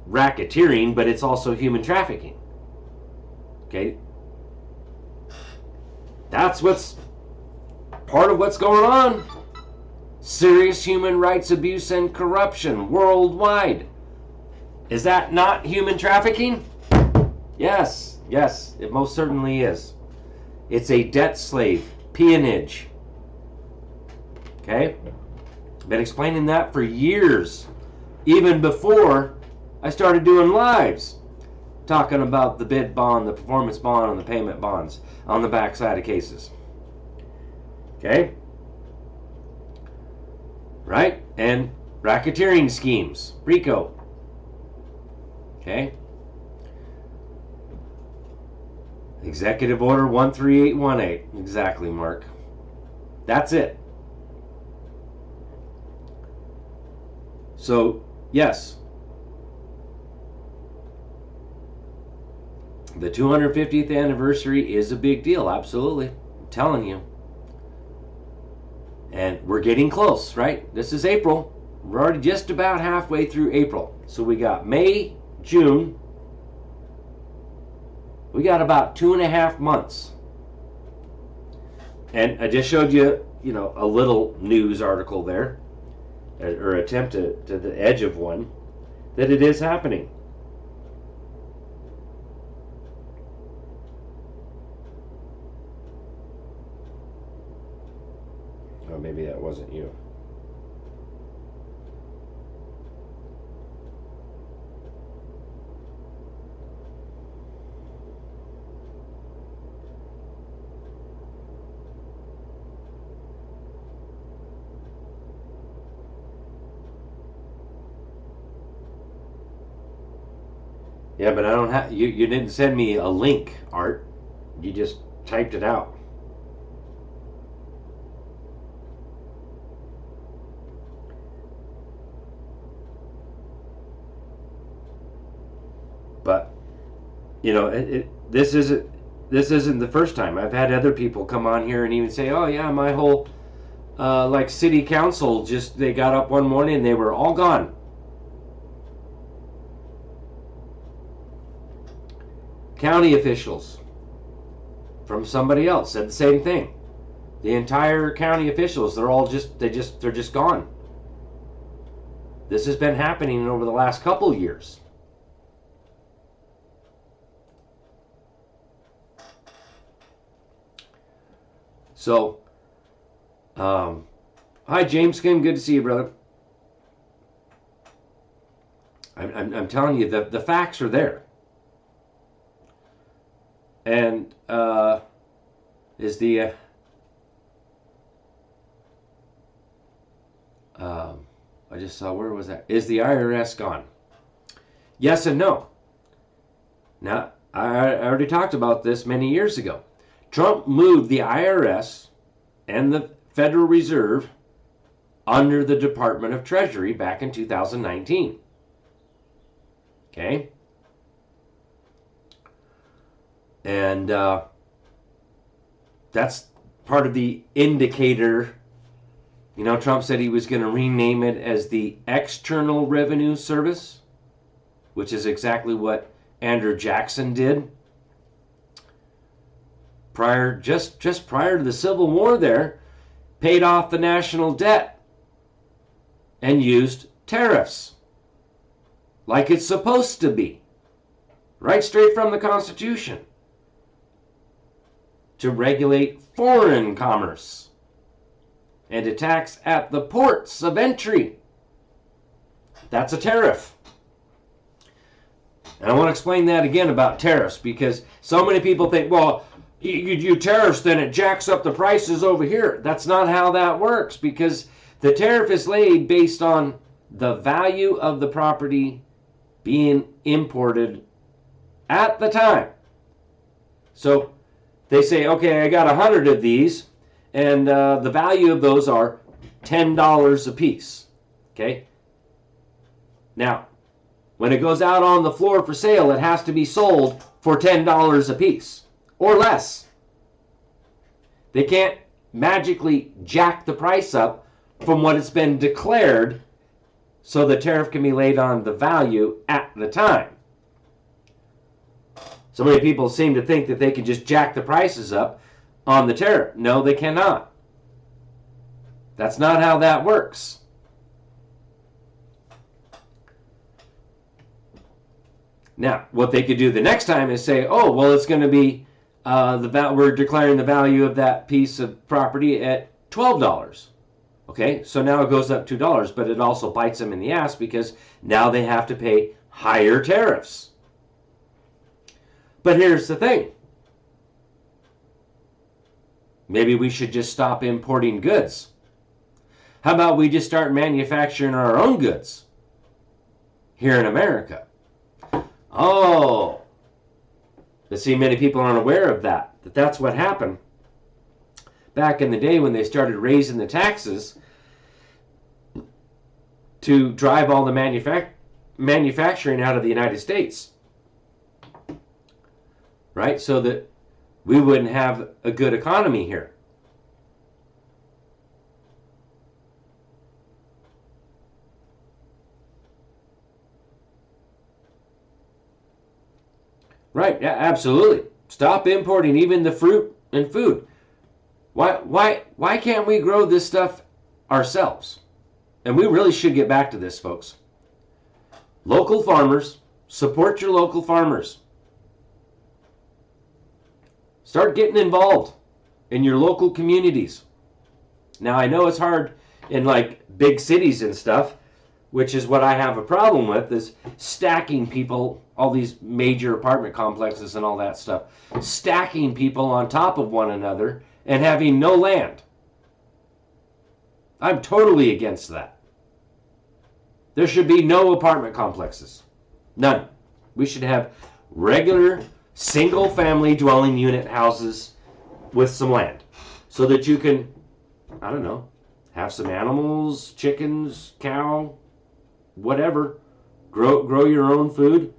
racketeering, but it's also human trafficking. Okay, that's what's part of what's going on. Serious human rights abuse and corruption worldwide. Is that not human trafficking? Yes, yes, it most certainly is. It's a debt slave, peonage. Okay? I've been explaining that for years, even before I started doing lives, talking about the bid bond, the performance bond, and the payment bonds on the backside of cases. Okay? Right? And racketeering schemes, RICO. Okay? Executive Order 13818. Exactly, Mark. That's it. So, yes, the 250th anniversary is a big deal. Absolutely. I'm telling you. And we're getting close, right? This is April. We're already just about halfway through April. So we got May, June. We got about 2.5 months. And I just showed you, a little news article there, or attempt to the edge of one, that it is happening. Oh, maybe that wasn't you. Yeah, but I don't have, you didn't send me a link, Art. You just typed it out. But this isn't the first time. I've had other people come on here and even say, "Oh yeah, my whole like city council they got up one morning and they were all gone." County officials from somebody else said the same thing. The entire county officials, they're just gone. This has been happening over the last couple years. So, hi James Kim, good to see you, brother. I'm telling you, the facts are there. And is the I just saw, where was that? Is the IRS gone? Yes and no. Now, I already talked about this many years ago. Trump moved the IRS and the Federal Reserve under the Department of Treasury back in 2019. Okay? And that's part of the indicator. Trump said he was going to rename it as the External Revenue Service, which is exactly what Andrew Jackson did. Just prior to the Civil War there, paid off the national debt and used tariffs, like it's supposed to be, right straight from the Constitution, to regulate foreign commerce and a tax at the ports of entry. That's a tariff. And I want to explain that again about tariffs, because so many people think, well, you tariffs, then it jacks up the prices over here. That's not how that works, because the tariff is laid based on the value of the property being imported at the time. So they say, okay, I got 100 of these, and the value of those are $10 a piece. Okay? Now, when it goes out on the floor for sale, it has to be sold for $10 a piece or less. They can't magically jack the price up from what it's been declared, so the tariff can be laid on the value at the time. So many people seem to think that they can just jack the prices up on the tariff. No, they cannot. That's not how that works. Now, what they could do the next time is say, oh, well, it's going to be, we're declaring the value of that piece of property at $12. Okay, so now it goes up $2, but it also bites them in the ass, because now they have to pay higher tariffs. But here's the thing. Maybe we should just stop importing goods. How about we just start manufacturing our own goods here in America? Oh, but see, many people aren't aware of that that's what happened back in the day when they started raising the taxes to drive all the manufacturing out of the United States. Right? So that we wouldn't have a good economy here. Right, yeah, absolutely. Stop importing even the fruit and food. Why can't we grow this stuff ourselves? And we really should get back to this, folks. Local farmers, support your local farmers. Start getting involved in your local communities. Now, I know it's hard in like big cities and stuff, which is what I have a problem with, is stacking people, all these major apartment complexes and all that stuff, stacking people on top of one another and having no land. I'm totally against that. There should be no apartment complexes. None. We should have regular single-family dwelling unit houses with some land, so that you can, I don't know, have some animals, chickens, cow, whatever, grow your own food.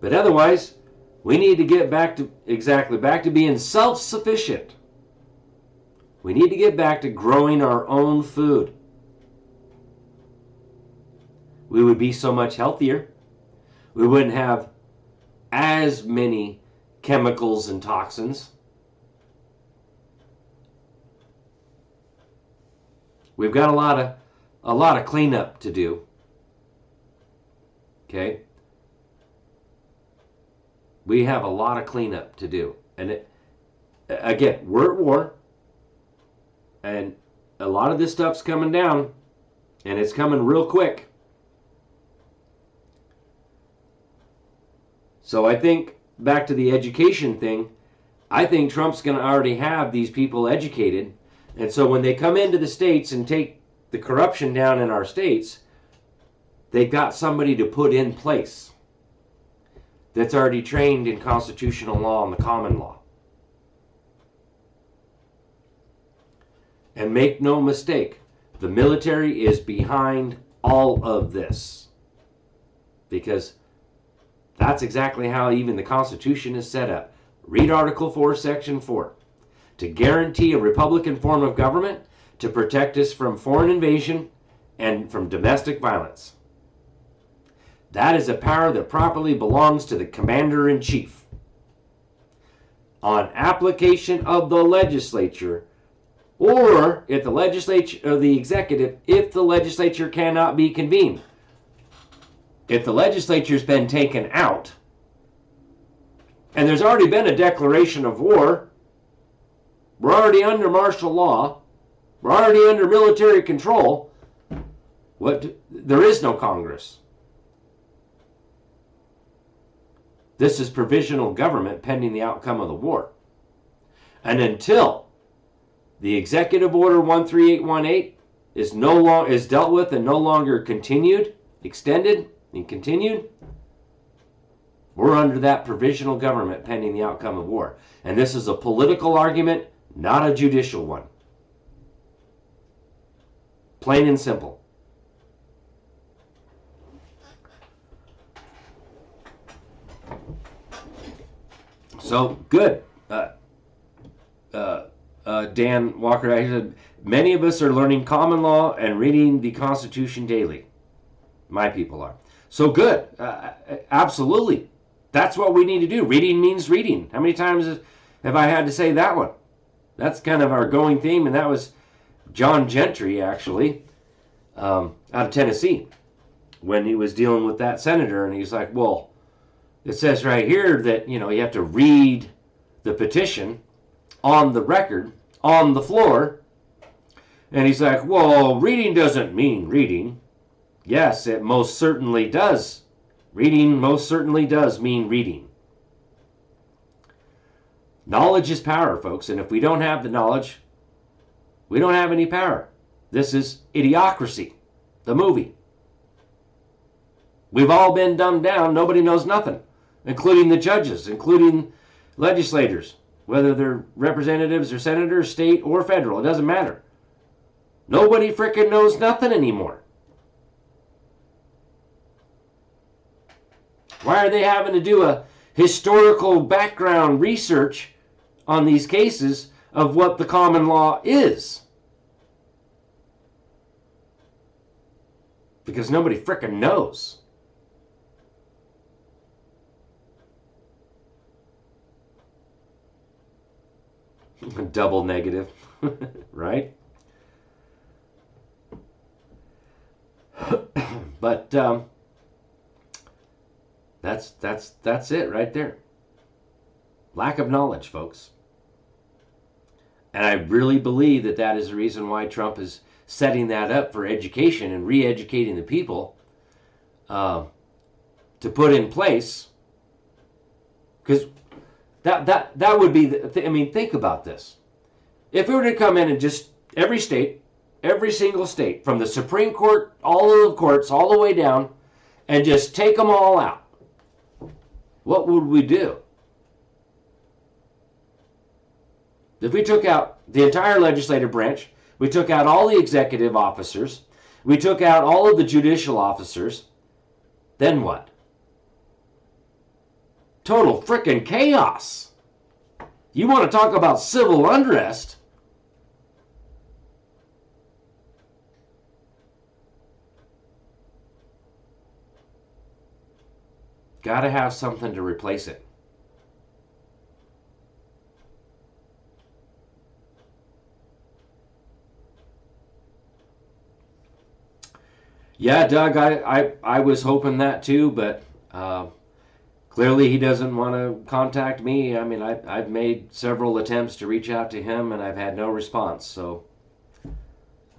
But otherwise, we need to get back to being self-sufficient. We need to get back to growing our own food. We would be so much healthier. We wouldn't have as many chemicals and toxins. We've got a lot of cleanup to do. Okay? We have a lot of cleanup to do. And again, we're at war. And a lot of this stuff's coming down. And it's coming real quick. So I think, back to the education thing, I think Trump's going to already have these people educated. And so when they come into the states and take the corruption down in our states, they've got somebody to put in place that's already trained in constitutional law and the common law. And make no mistake, the military is behind all of this. Because that's exactly how even the Constitution is set up. Read Article 4, Section 4. To guarantee a republican form of government to protect us from foreign invasion and from domestic violence. That is a power that properly belongs to the Commander-in-Chief. On application of the legislature, or if the legislature or the executive, if the legislature cannot be convened. If the legislature's been taken out, and there's already been a declaration of war, we're already under martial law, we're already under military control, there is no Congress. This is provisional government pending the outcome of the war. And until the Executive Order 13818 is dealt with and no longer extended and continued, we're under that provisional government pending the outcome of war. And this is a political argument, not a judicial one. Plain and simple. So, good. Dan Walker, he said, many of us are learning common law and reading the Constitution daily. My people are. So good. Absolutely. That's what we need to do. Reading means reading. How many times have I had to say that one? That's kind of our going theme, and that was John Gentry, actually, out of Tennessee, when he was dealing with that senator, and he's like, well, it says right here that, you have to read the petition on the record, on the floor. And he's like, well, reading doesn't mean reading. Yes, it most certainly does. Reading most certainly does mean reading. Knowledge is power, folks. And if we don't have the knowledge, we don't have any power. This is Idiocracy, the movie. We've all been dumbed down. Nobody knows nothing, including the judges, including legislators, whether they're representatives or senators, state or federal. It doesn't matter. Nobody frickin' knows nothing anymore. Why are they having to do a historical background research on these cases of what the common law is? Because nobody frickin' knows. Double negative, right? But that's it right there. Lack of knowledge, folks. And I really believe that is the reason why Trump is setting that up for education and re-educating the people to put in place. Because that would be think about this. If we were to come in and just every state, every single state, from the Supreme Court, all of the courts, all the way down, and just take them all out, what would we do? If we took out the entire legislative branch, we took out all the executive officers, we took out all of the judicial officers, then what? Total frickin' chaos. You want to talk about civil unrest? Got to have something to replace it. Yeah, Doug, I was hoping that too, but clearly he doesn't want to contact me. I mean, I've made several attempts to reach out to him, and I've had no response. So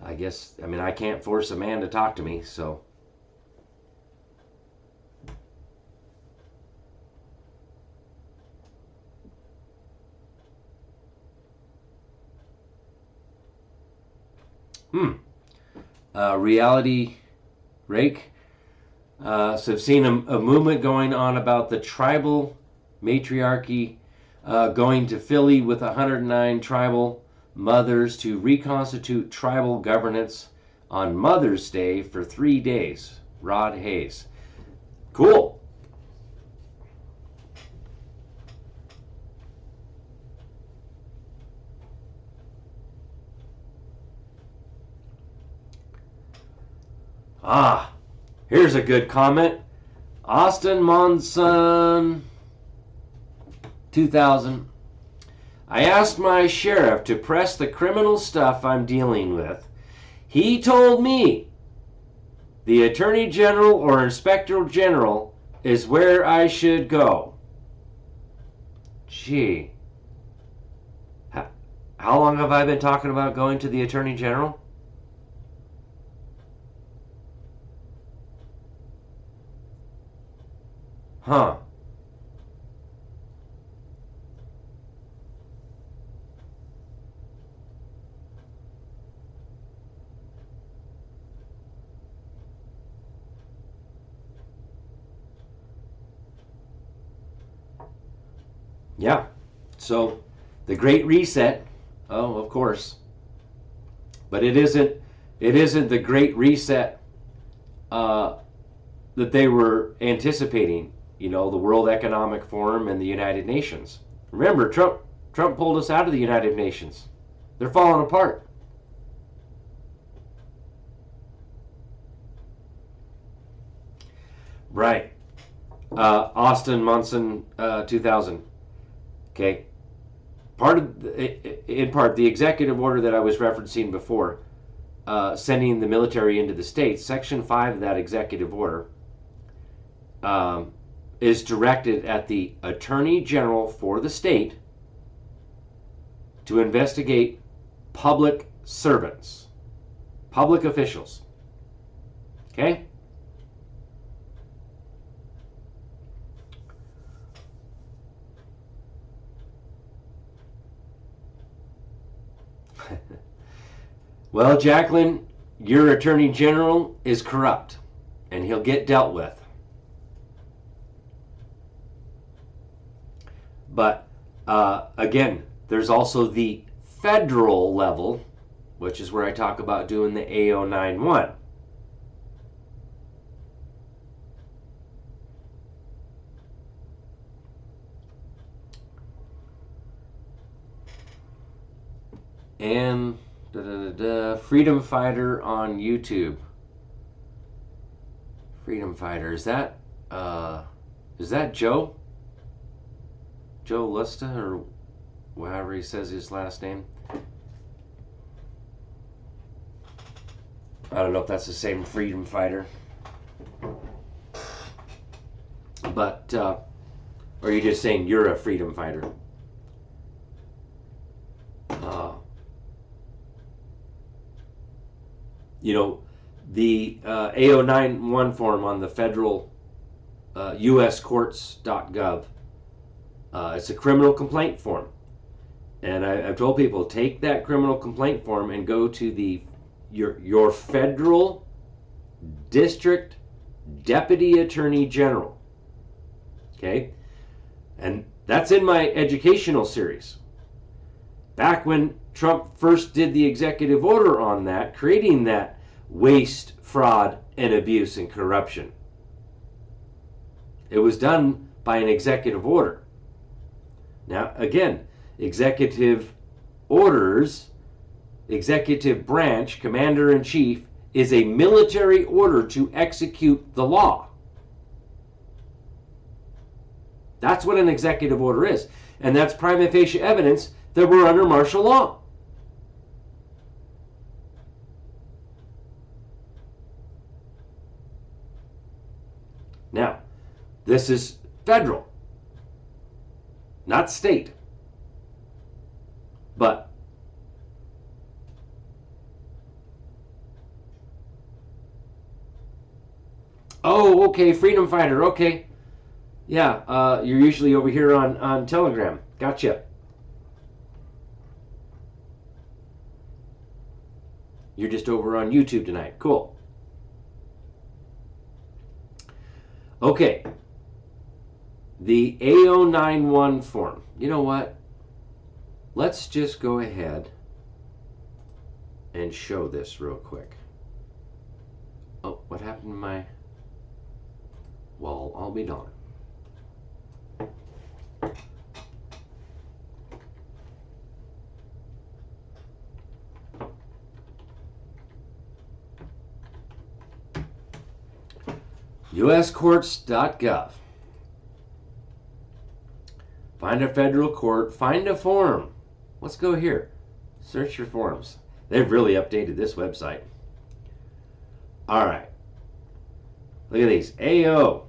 I guess, I can't force a man to talk to me, so. Reality Rake. So I've seen a movement going on about the tribal matriarchy going to Philly with 109 tribal mothers to reconstitute tribal governance on Mother's Day for 3 days. Rod Hayes. Cool. Here's a good comment. Austin Monson 2000. I asked my sheriff to press the criminal stuff I'm dealing with. He told me the Attorney General or Inspector General is where I should go. Gee. How long have I been talking about going to the Attorney General? Huh. Yeah. So, the Great Reset, oh, of course. But it isn't the Great Reset that they were anticipating, you know, the World Economic Forum and the United Nations. Remember, Trump pulled us out of the United Nations. They're falling apart. Right. Austin Munson 2000. Okay. In part, the executive order that I was referencing before, sending the military into the states, Section 5 of that executive order is directed at the Attorney General for the state to investigate public servants, public officials. Okay? Well, Jacqueline, your Attorney General is corrupt, and he'll get dealt with. But, again, there's also the federal level, which is where I talk about doing the A091. And Freedom Fighter on YouTube. Freedom Fighter, is that Joe? Joe Lusta, or however he says his last name. I don't know if that's the same Freedom Fighter. But, or are you just saying you're a freedom fighter? You know, the A091 form on the federal uscourts.gov, it's a criminal complaint form. And I've told people, take that criminal complaint form and go to your federal district deputy attorney general. Okay? And that's in my educational series. Back when Trump first did the executive order on that, creating that waste, fraud, and abuse and corruption. It was done by an executive order. Now, again, executive orders, executive branch, commander-in-chief, is a military order to execute the law. That's what an executive order is. And that's prima facie evidence that we're under martial law. Now, this is federal, not state. But oh, okay, freedom fighter, okay. Yeah, you're usually over here on Telegram. Gotcha. You're just over on YouTube tonight. Cool. Okay. The A091 form. You know what? Let's just go ahead and show this real quick. Oh, what happened to my wall? I'll be darned. uscourts.gov. Find a federal court, find a form. Let's go here. Search your forums. They've really updated this website. All right. Look at these. AO.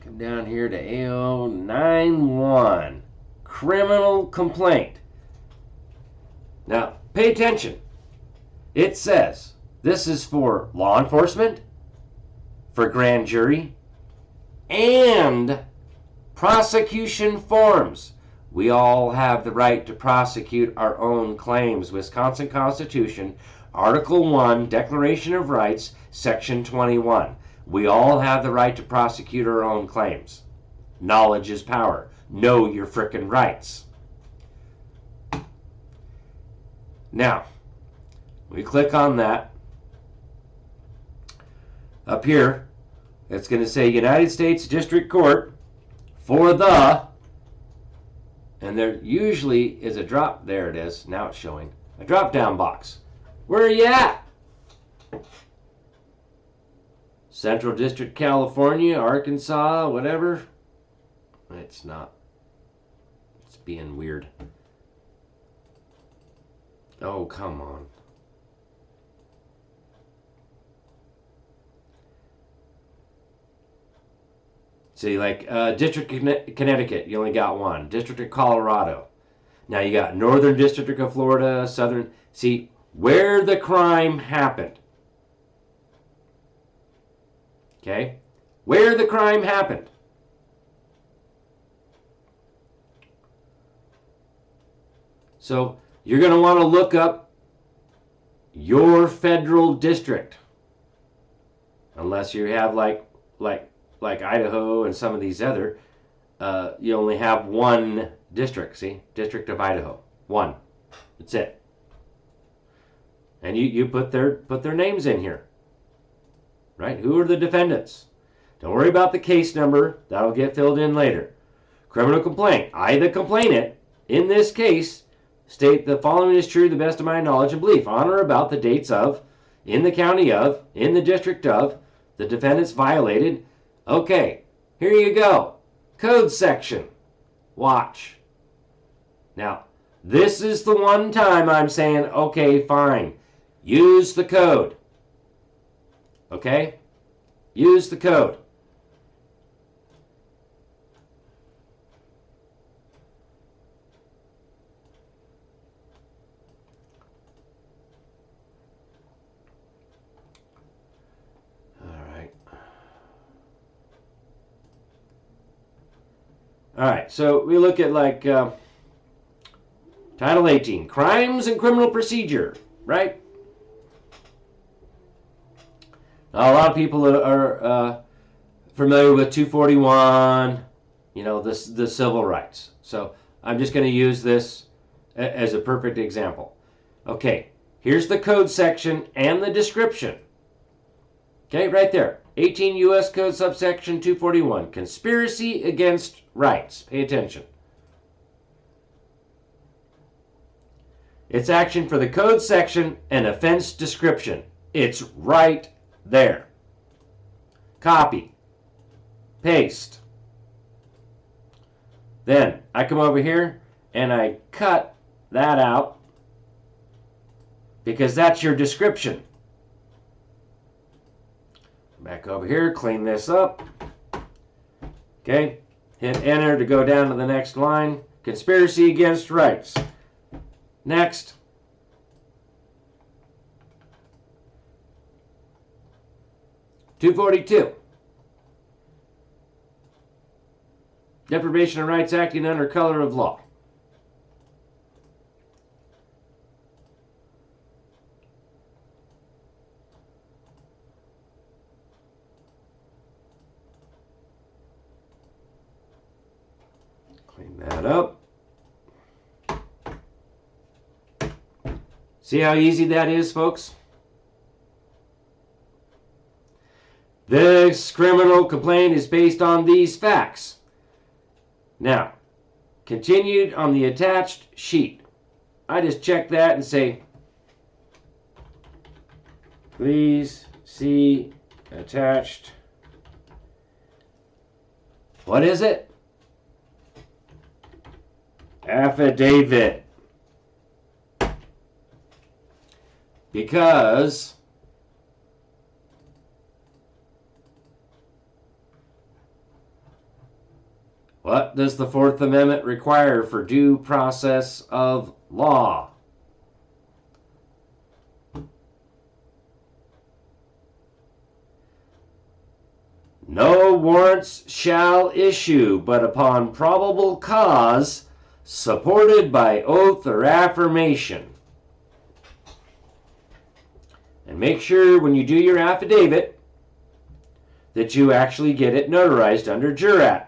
Come down here to AO 91. Criminal complaint. Now, pay attention. It says this is for law enforcement, for grand jury, and prosecution forms. We all have the right to prosecute our own claims. Wisconsin Constitution, Article 1, Declaration of Rights, Section 21. We all have the right to prosecute our own claims. Knowledge is power. Know your frickin' rights. Now, we click on that. Up here, it's going to say United States District Court for the, and there usually is a drop, there it is, now it's showing, a drop down box. Where are you at? Central District, California, Arkansas, whatever. It's not. It's being weird. Oh, come on. See, like District of Connecticut, you only got one. District of Colorado. Now you got Northern District of Florida, Southern. See, where the crime happened. Okay? Where the crime happened. So you're going to want to look up your federal district. Unless you have like Idaho and some of these other, you only have one district, see? District of Idaho. One. That's it. And you put their names in here. Right? Who are the defendants? Don't worry about the case number. That'll get filled in later. Criminal complaint. I, the complainant, in this case, state the following is true to the best of my knowledge and belief. On or about the dates of, in the county of, in the district of, the defendants violated. Okay, here you go. Code section. Watch. Now, this is the one time I'm saying, okay, fine. Use the code. Okay? Use the code. All right, so we look at like Title 18, Crimes and Criminal Procedure, right? Now, a lot of people are familiar with 241, you know, the civil rights. So I'm just going to use this as a perfect example. Okay, here's the code section and the description. Okay, right there. 18 U.S. Code subsection 241, conspiracy against rights. Pay attention. It's action for the code section and offense description. It's right there. Copy. Paste. Then I come over here and I cut that out because that's your description. Back over here, clean this up. Okay, hit enter to go down to the next line. Conspiracy against rights. Next. .242. Deprivation of rights acting under color of law. Clean that up. See how easy that is, folks? This criminal complaint is based on these facts. Now, continued on the attached sheet. I just check that and say, please see attached. What is it? affidavit. Because what does the Fourth Amendment require for due process of law? No warrants shall issue but upon probable cause supported by oath or affirmation. And make sure when you do your affidavit that you actually get it notarized under jurat,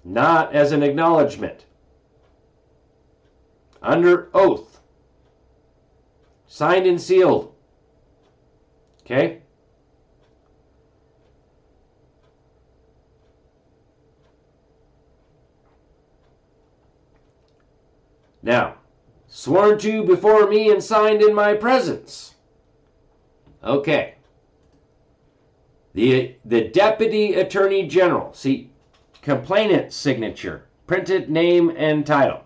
not as an acknowledgement. Under oath, signed and sealed. Okay? Now, sworn to before me and signed in my presence. Okay. The Deputy Attorney General. See, complainant's signature. Printed name and title.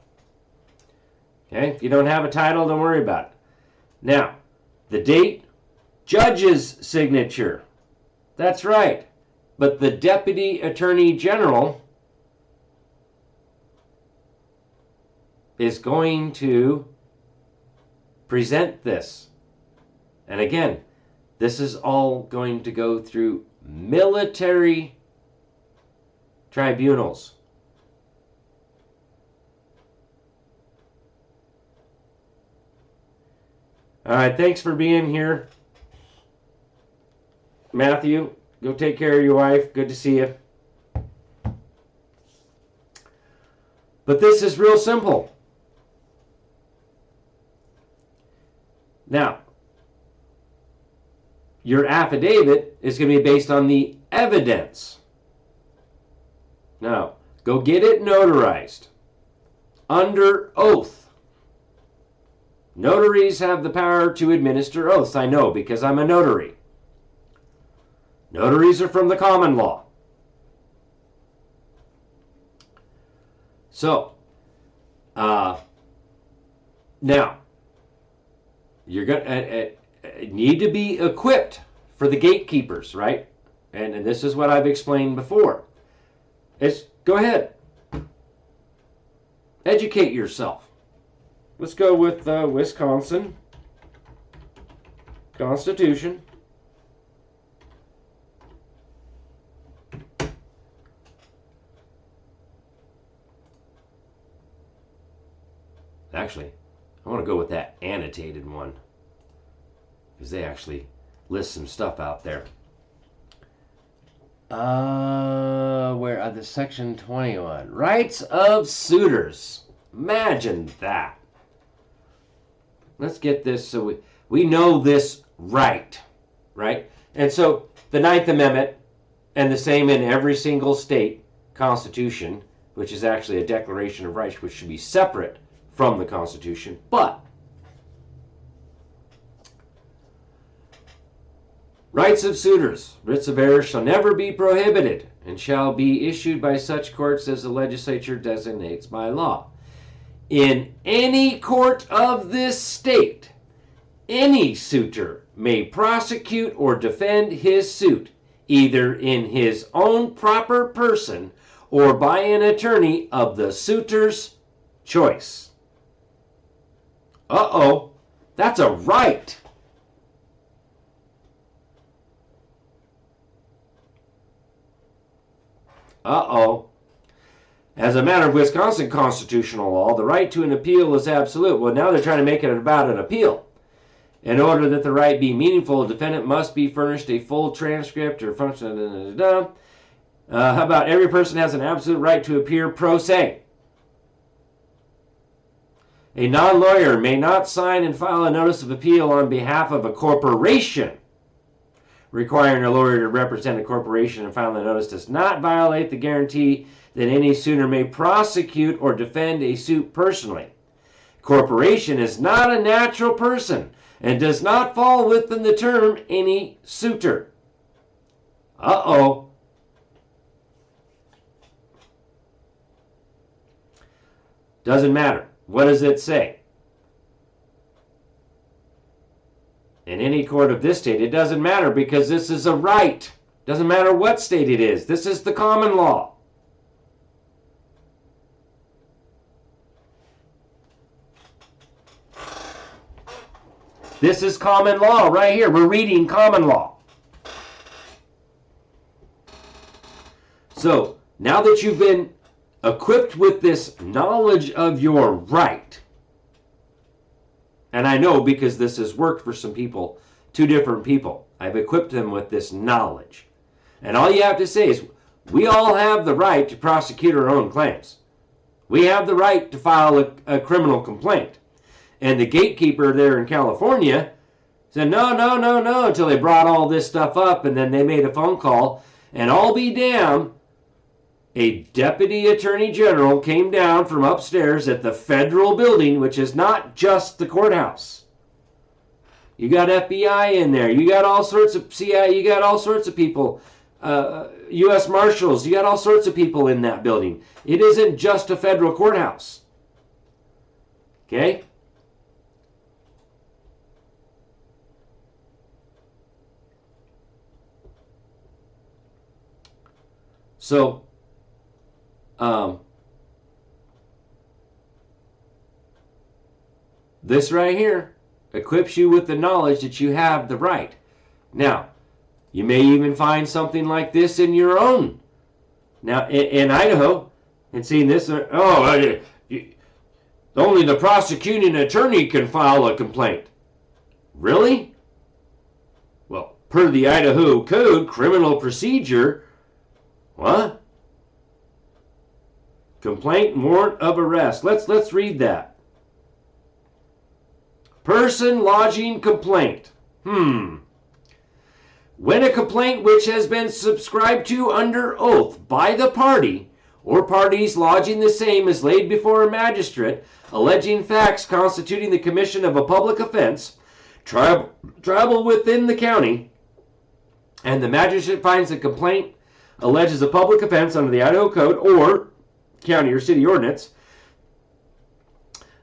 Okay? If you don't have a title, don't worry about it. Now, the date, judge's signature. That's right. But the Deputy Attorney General is going to present this. And again, this is all going to go through military tribunals. All right, thanks for being here. Matthew, go take care of your wife. Good to see you. But this is real simple. Now, your affidavit is going to be based on the evidence. Now, go get it notarized under oath. Notaries have the power to administer oaths. I know because I'm a notary. Notaries are from the common law. So, now, you're going to need to be equipped for the gatekeepers, right? And this is what I've explained before. Go ahead. Educate yourself. Let's go with Wisconsin Constitution. Actually, I want to go with that annotated one because they actually list some stuff out there. Where are the section 21? Rights of suitors. Imagine that. Let's get this so we know this right? And so the Ninth Amendment, and the same in every single state constitution, which is actually a Declaration of Rights, which should be separate from the Constitution, but rights of suitors, writs of error shall never be prohibited and shall be issued by such courts as the legislature designates by law. In any court of this state, any suitor may prosecute or defend his suit, either in his own proper person or by an attorney of the suitor's choice. Uh-oh, that's a right. Uh-oh. As a matter of Wisconsin constitutional law, the right to an appeal is absolute. Well, now they're trying to make it about an appeal. In order that the right be meaningful, a defendant must be furnished a full transcript or function. How about every person has an absolute right to appear pro se? A non-lawyer may not sign and file a notice of appeal on behalf of a corporation. Requiring a lawyer to represent a corporation and file a notice does not violate the guarantee that any suitor may prosecute or defend a suit personally. Corporation is not a natural person and does not fall within the term any suitor. Uh-oh. Doesn't matter. What does it say? In any court of this state, it doesn't matter because this is a right. Doesn't matter what state it is. This is the common law. This is common law right here. We're reading common law. So now that you've been equipped with this knowledge of your right, and I know because this has worked for some people, 2 different people, I've equipped them with this knowledge. And all you have to say is, we all have the right to prosecute our own claims. We have the right to file a criminal complaint. And the gatekeeper there in California said, no, no, no, no, until they brought all this stuff up, and then they made a phone call, and I'll be damned, a deputy attorney general came down from upstairs at the federal building, which is not just the courthouse. You got FBI in there. You got all sorts of CIA. You got all sorts of people. U.S. Marshals. You got all sorts of people in that building. It isn't just a federal courthouse. Okay? So, this right here equips you with the knowledge that you have the right. Now, you may even find something like this in your own. Now, in Idaho, and seeing this, only the prosecuting attorney can file a complaint. Really? Well, per the Idaho Code, criminal procedure, what? Complaint and warrant of arrest. Let's read that. Person lodging complaint. When a complaint which has been subscribed to under oath by the party or parties lodging the same is laid before a magistrate, alleging facts constituting the commission of a public offense, tribal within the county, and the magistrate finds the complaint alleges a public offense under the Idaho Code or county or city ordinance,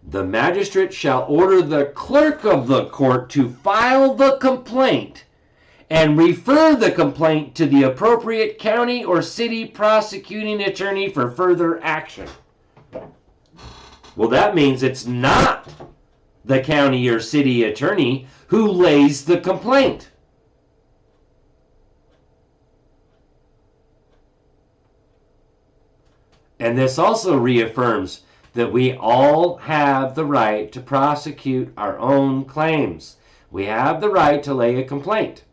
the magistrate shall order the clerk of the court to file the complaint and refer the complaint to the appropriate county or city prosecuting attorney for further action. Well, that means it's not the county or city attorney who lays the complaint. And this also reaffirms that we all have the right to prosecute our own claims. We have the right to lay a complaint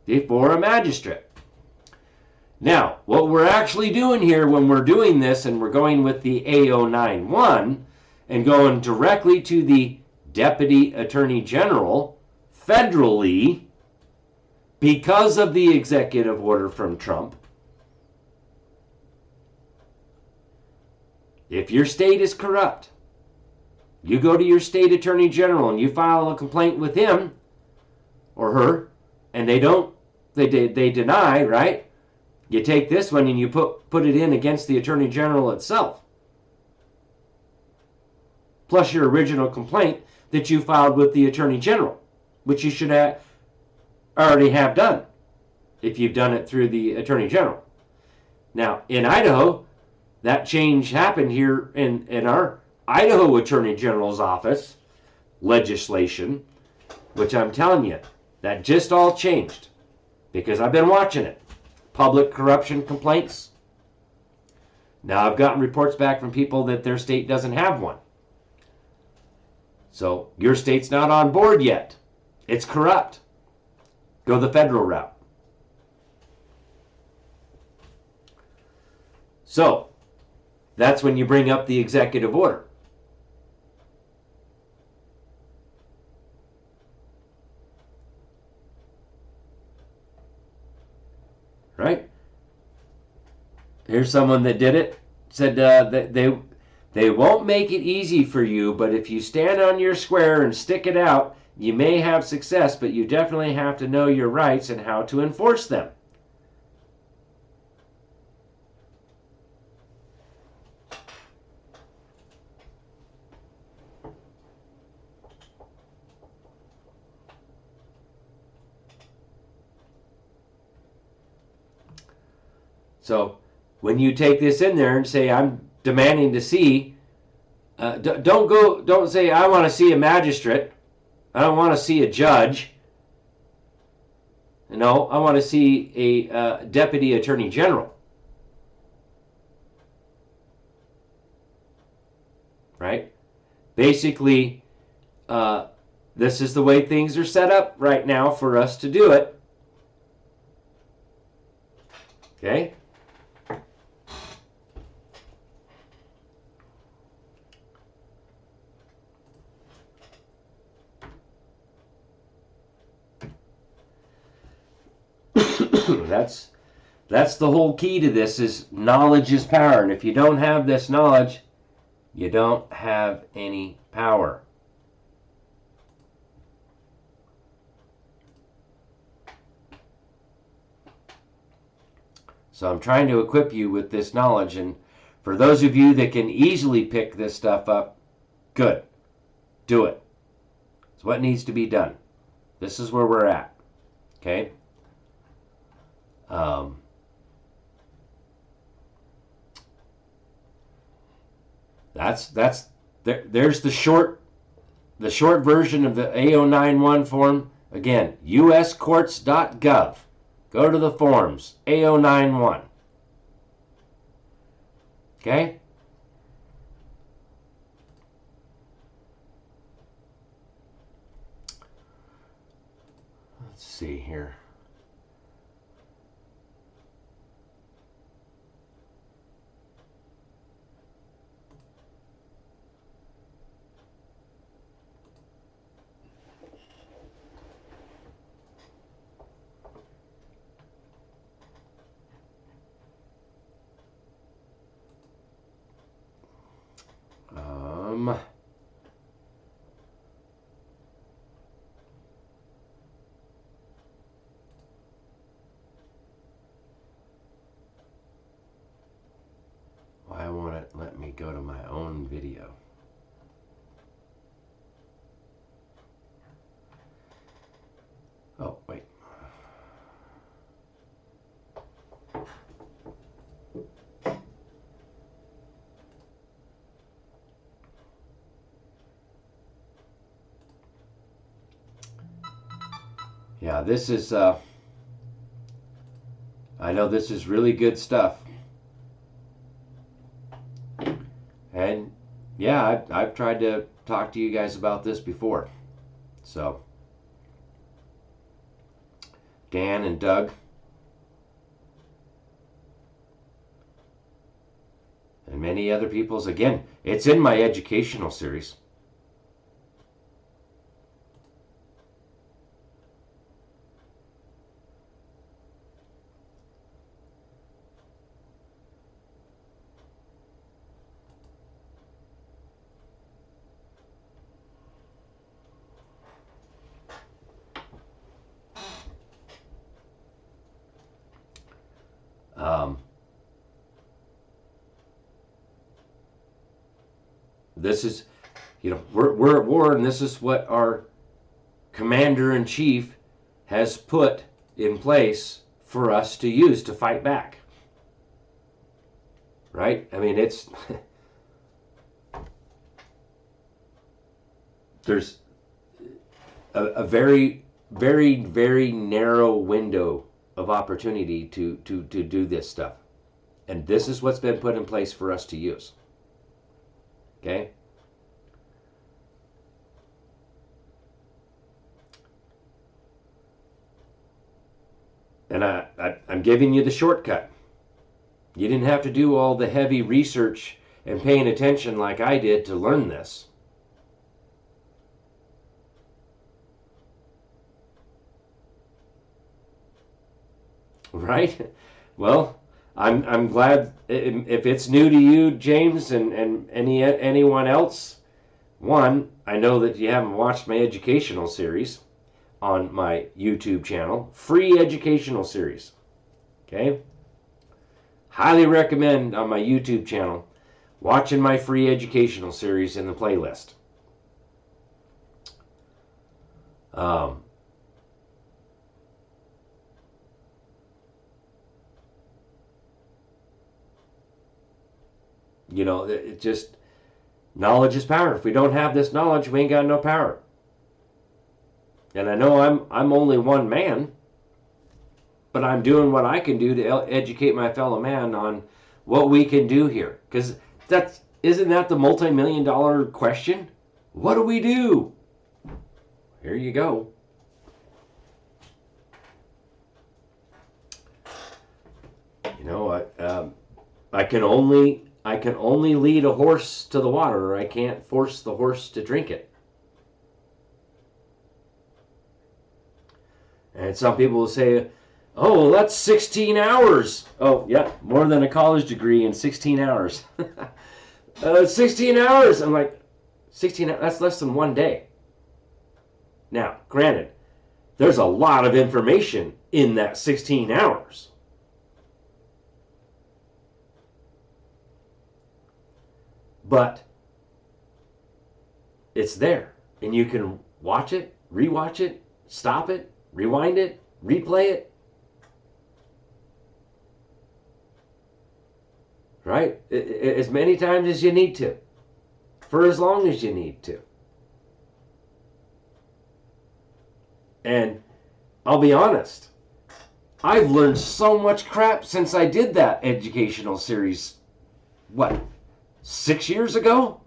before a magistrate. Now, what we're actually doing here when we're doing this and we're going with the A091 and going directly to the Deputy Attorney General federally because of the executive order from Trump, if your state is corrupt, you go to your state attorney general and you file a complaint with him or her, and they deny, right? You take this one and you put it in against the attorney general itself, plus your original complaint that you filed with the attorney general, which you should already have done if you've done it through the attorney general. Now, in Idaho, that change happened here in our Idaho Attorney General's office legislation, which I'm telling you, that just all changed because I've been watching it. Public corruption complaints. Now I've gotten reports back from people that their state doesn't have one. So your state's not on board yet. It's corrupt. Go the federal route. So that's when you bring up the executive order. Right? Here's someone that did it. Said that they won't make it easy for you, but if you stand on your square and stick it out, you may have success, but you definitely have to know your rights and how to enforce them. So when you take this in there and say, I'm demanding to see, don't say, I want to see a magistrate. I don't want to see a judge. No, I want to see a deputy attorney general. Right? Basically, this is the way things are set up right now for us to do it. Okay? That's the whole key to this, is knowledge is power. And if you don't have this knowledge, you don't have any power. So I'm trying to equip you with this knowledge, and for those of you that can easily pick this stuff up, good. Do it. It's what needs to be done. This is where we're at. Okay? There's the short version of the A091 form. Again, uscourts.gov. Go to the forms, A091. Okay? Let's see here. Why won't it let me go to my own video? Oh, wait. Yeah, this is, I know this is really good stuff. And yeah, I've tried to talk to you guys about this before. So, Dan and Doug. And many other people's. Again, it's in my educational series. This is, we're at war, and this is what our commander-in-chief has put in place for us to use to fight back. Right? I mean, it's there's a very, very, very narrow window of opportunity to do this stuff. And this is what's been put in place for us to use. Okay? And I'm giving you the shortcut. You didn't have to do all the heavy research and paying attention like I did to learn this. Right? Well, I'm glad if it's new to you, James, and anyone else. One, I know that you haven't watched my educational series on my YouTube channel. Free educational series. Okay? Highly recommend on my YouTube channel watching my free educational series in the playlist. You know, it just, knowledge is power. If we don't have this knowledge, we ain't got no power. And I know I'm only one man, but I'm doing what I can do to educate my fellow man on what we can do here. Because isn't that the multi-million-dollar question? What do we do? Here you go. You know, I can only lead a horse to the water. I can't force the horse to drink it. And some people will say, oh, that's 16 hours. Oh, yeah, more than a college degree in 16 hours. 16 hours. I'm like, 16 hours, that's less than one day. Now, granted, there's a lot of information in that 16 hours. But it's there. And you can watch it, rewatch it, stop it, rewind it, replay it. Right? As many times as you need to. For as long as you need to. And I'll be honest, I've learned so much crap since I did that educational series, what, 6 years ago?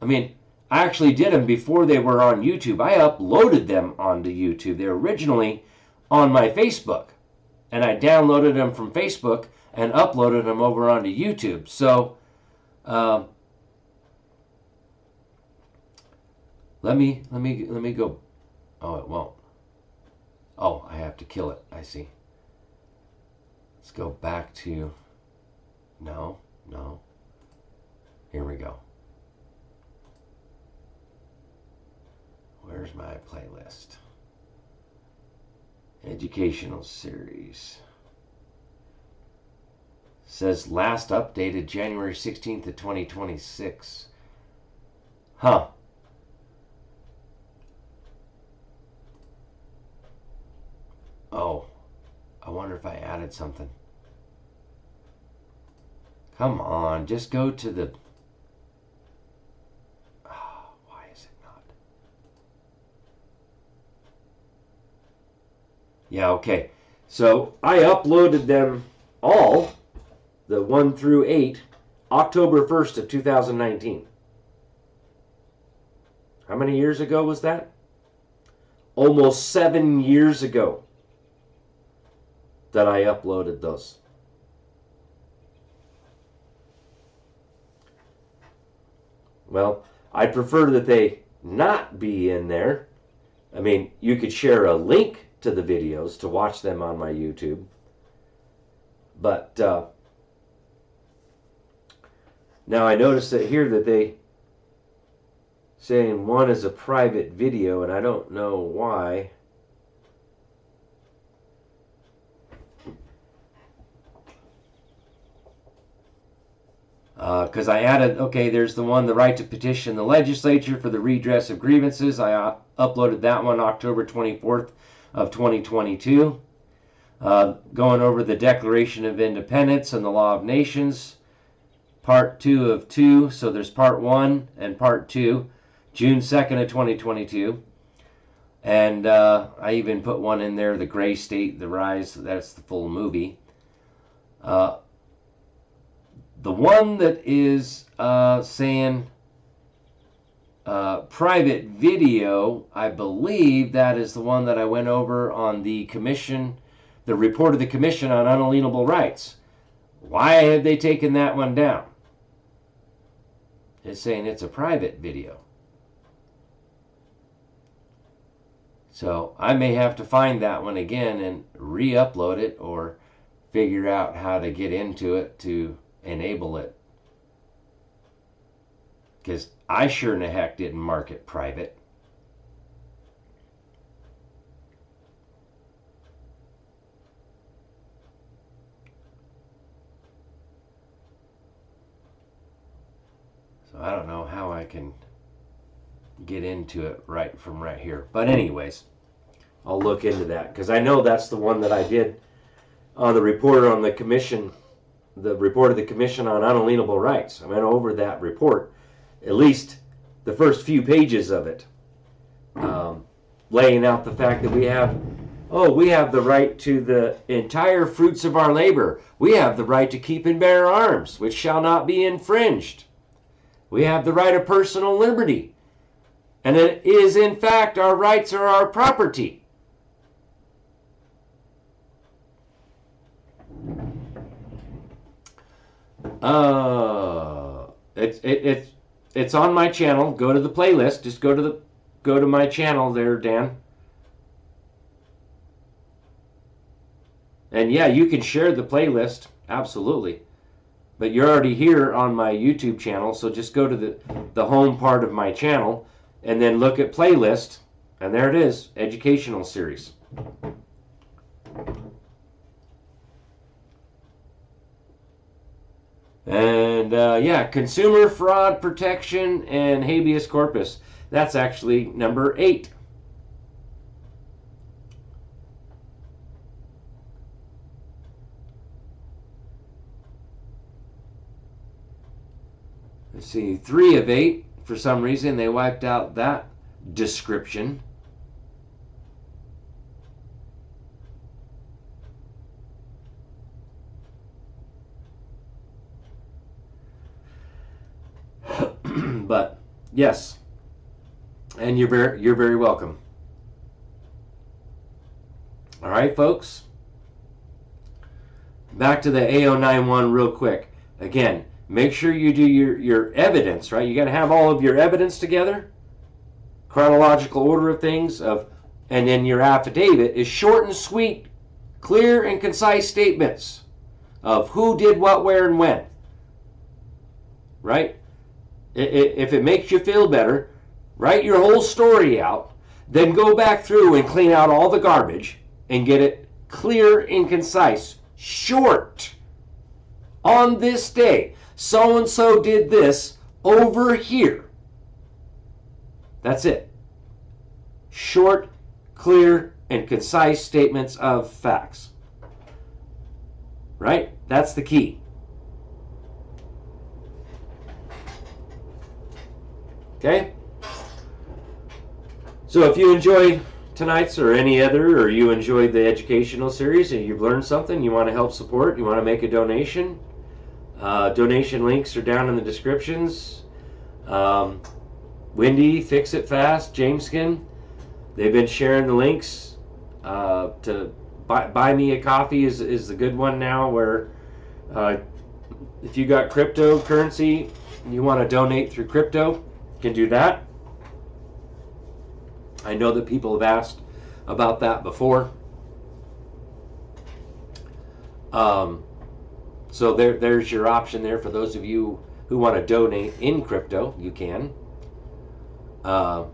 I mean, I actually did them before they were on YouTube. I uploaded them onto YouTube. They were originally on my Facebook. And I downloaded them from Facebook and uploaded them over onto YouTube. So, let me go. Oh, it won't. Oh, I have to kill it. I see. Let's go back to. No. Here we go. Where's my playlist? Educational series. Says last updated January 16th of 2026. Huh. Oh, I wonder if I added something. Come on, just go to the... Oh, why is it not? Yeah, okay. So I uploaded them all, the 1 through 8, October 1st of 2019. How many years ago was that? Almost 7 years ago that I uploaded those. Well, I prefer that they not be in there. I mean, you could share a link to the videos to watch them on my YouTube. But now I noticed that here that they saying one is a private video, and I don't know why. Because I added, okay, there's the one, the right to petition the legislature for the redress of grievances. I uploaded that one October 24th of 2022. Going over the Declaration of Independence and the Law of Nations, part 2 of 2. So there's part 1 and part 2, June 2nd of 2022. And I even put one in there, The Gray State, The Rise. That's the full movie. The one that is saying private video, I believe that is the one that I went over on the commission, the report of the Commission on Unalienable Rights. Why have they taken that one down? It's saying it's a private video. So I may have to find that one again and re-upload it or figure out how to get into it to enable it, because I sure in the heck didn't mark it private. So I don't know how I can get into it right from right here, but anyways, I'll look into that, because I know that's the one that I did on the report on the commission the report of the Commission on Unalienable Rights. I went over that report, at least the first few pages of it, laying out the fact that we have the right to the entire fruits of our labor. We have the right to keep and bear arms, which shall not be infringed. We have the right of personal liberty. And it is, in fact, our rights are our property. It's on my channel. Go to the playlist. Just go to my channel there, Dan. And yeah, you can share the playlist, absolutely. But you're already here on my YouTube channel, so just go to the home part of my channel and then look at playlist, and there it is, educational series. And yeah, consumer fraud protection and habeas corpus. That's actually number 8. Let's see, 3 of 8. For some reason, they wiped out that description. But yes, and you're very welcome. All right, folks. Back to the A091 real quick. Again, make sure you do your evidence, right? You got to have all of your evidence together, chronological order of things, and then your affidavit is short and sweet, clear and concise statements of who did what, where, and when. Right? If it makes you feel better, write your whole story out, then go back through and clean out all the garbage and get it clear and concise, short. On this day, so-and-so did this over here. That's it. Short, clear, and concise statements of facts. Right? That's the key. Okay? So if you enjoyed tonight's or any other, or you enjoyed the educational series and you've learned something, you want to help support, you want to make a donation, donation links are down in the descriptions. Wendy, Fix It Fast, Jameskin, they've been sharing the links to buy me a coffee is the good one now, where if you got cryptocurrency and you want to donate through crypto, you can do that. I know that people have asked about that before. So there's your option there for those of you who want to donate in crypto. You can. Oh,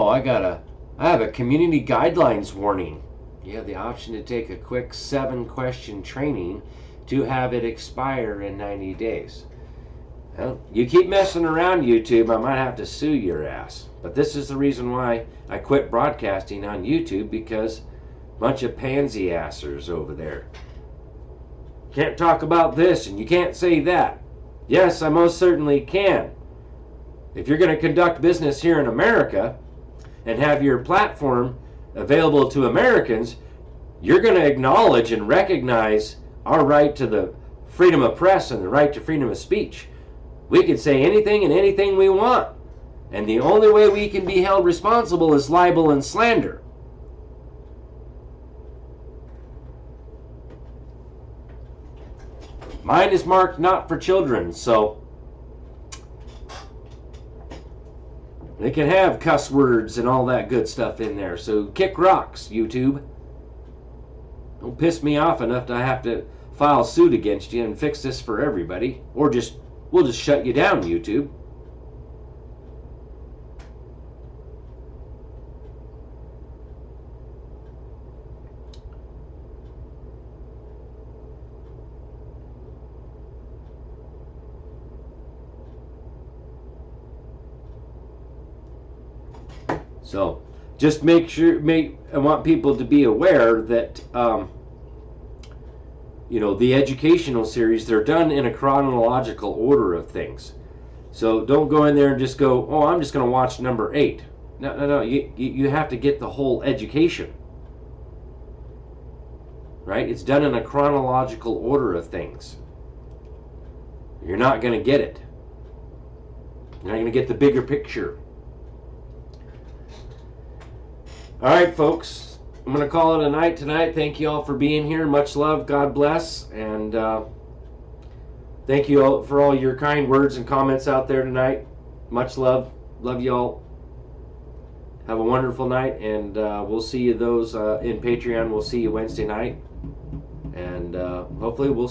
I have a community guidelines warning. You have the option to take a quick 7-question training to have it expire in 90 days. Well, you keep messing around, YouTube, I might have to sue your ass. But this is the reason why I quit broadcasting on YouTube, because a bunch of pansy assers over there. Can't talk about this and you can't say that. Yes, I most certainly can. If you're going to conduct business here in America and have your platform available to Americans, you're going to acknowledge and recognize our right to the freedom of press and the right to freedom of speech. We can say anything and anything we want, and the only way we can be held responsible is libel and slander. Mine is marked not for children, so they can have cuss words and all that good stuff in there. So kick rocks, YouTube. Don't piss me off enough that I have to file suit against you and fix this for everybody. Or we'll just shut you down, YouTube. So just I want people to be aware that the educational series, they're done in a chronological order of things. So don't go in there and just go, oh, I'm just going to watch number 8. No. You have to get the whole education. Right? It's done in a chronological order of things. You're not going to get it. You're not going to get the bigger picture. All right, folks. I'm going to call it a night tonight. Thank you all for being here. Much love. God bless. And thank you all for all your kind words and comments out there tonight. Much love. Love you all. Have a wonderful night. And we'll see you those in Patreon. We'll see you Wednesday night. And hopefully we'll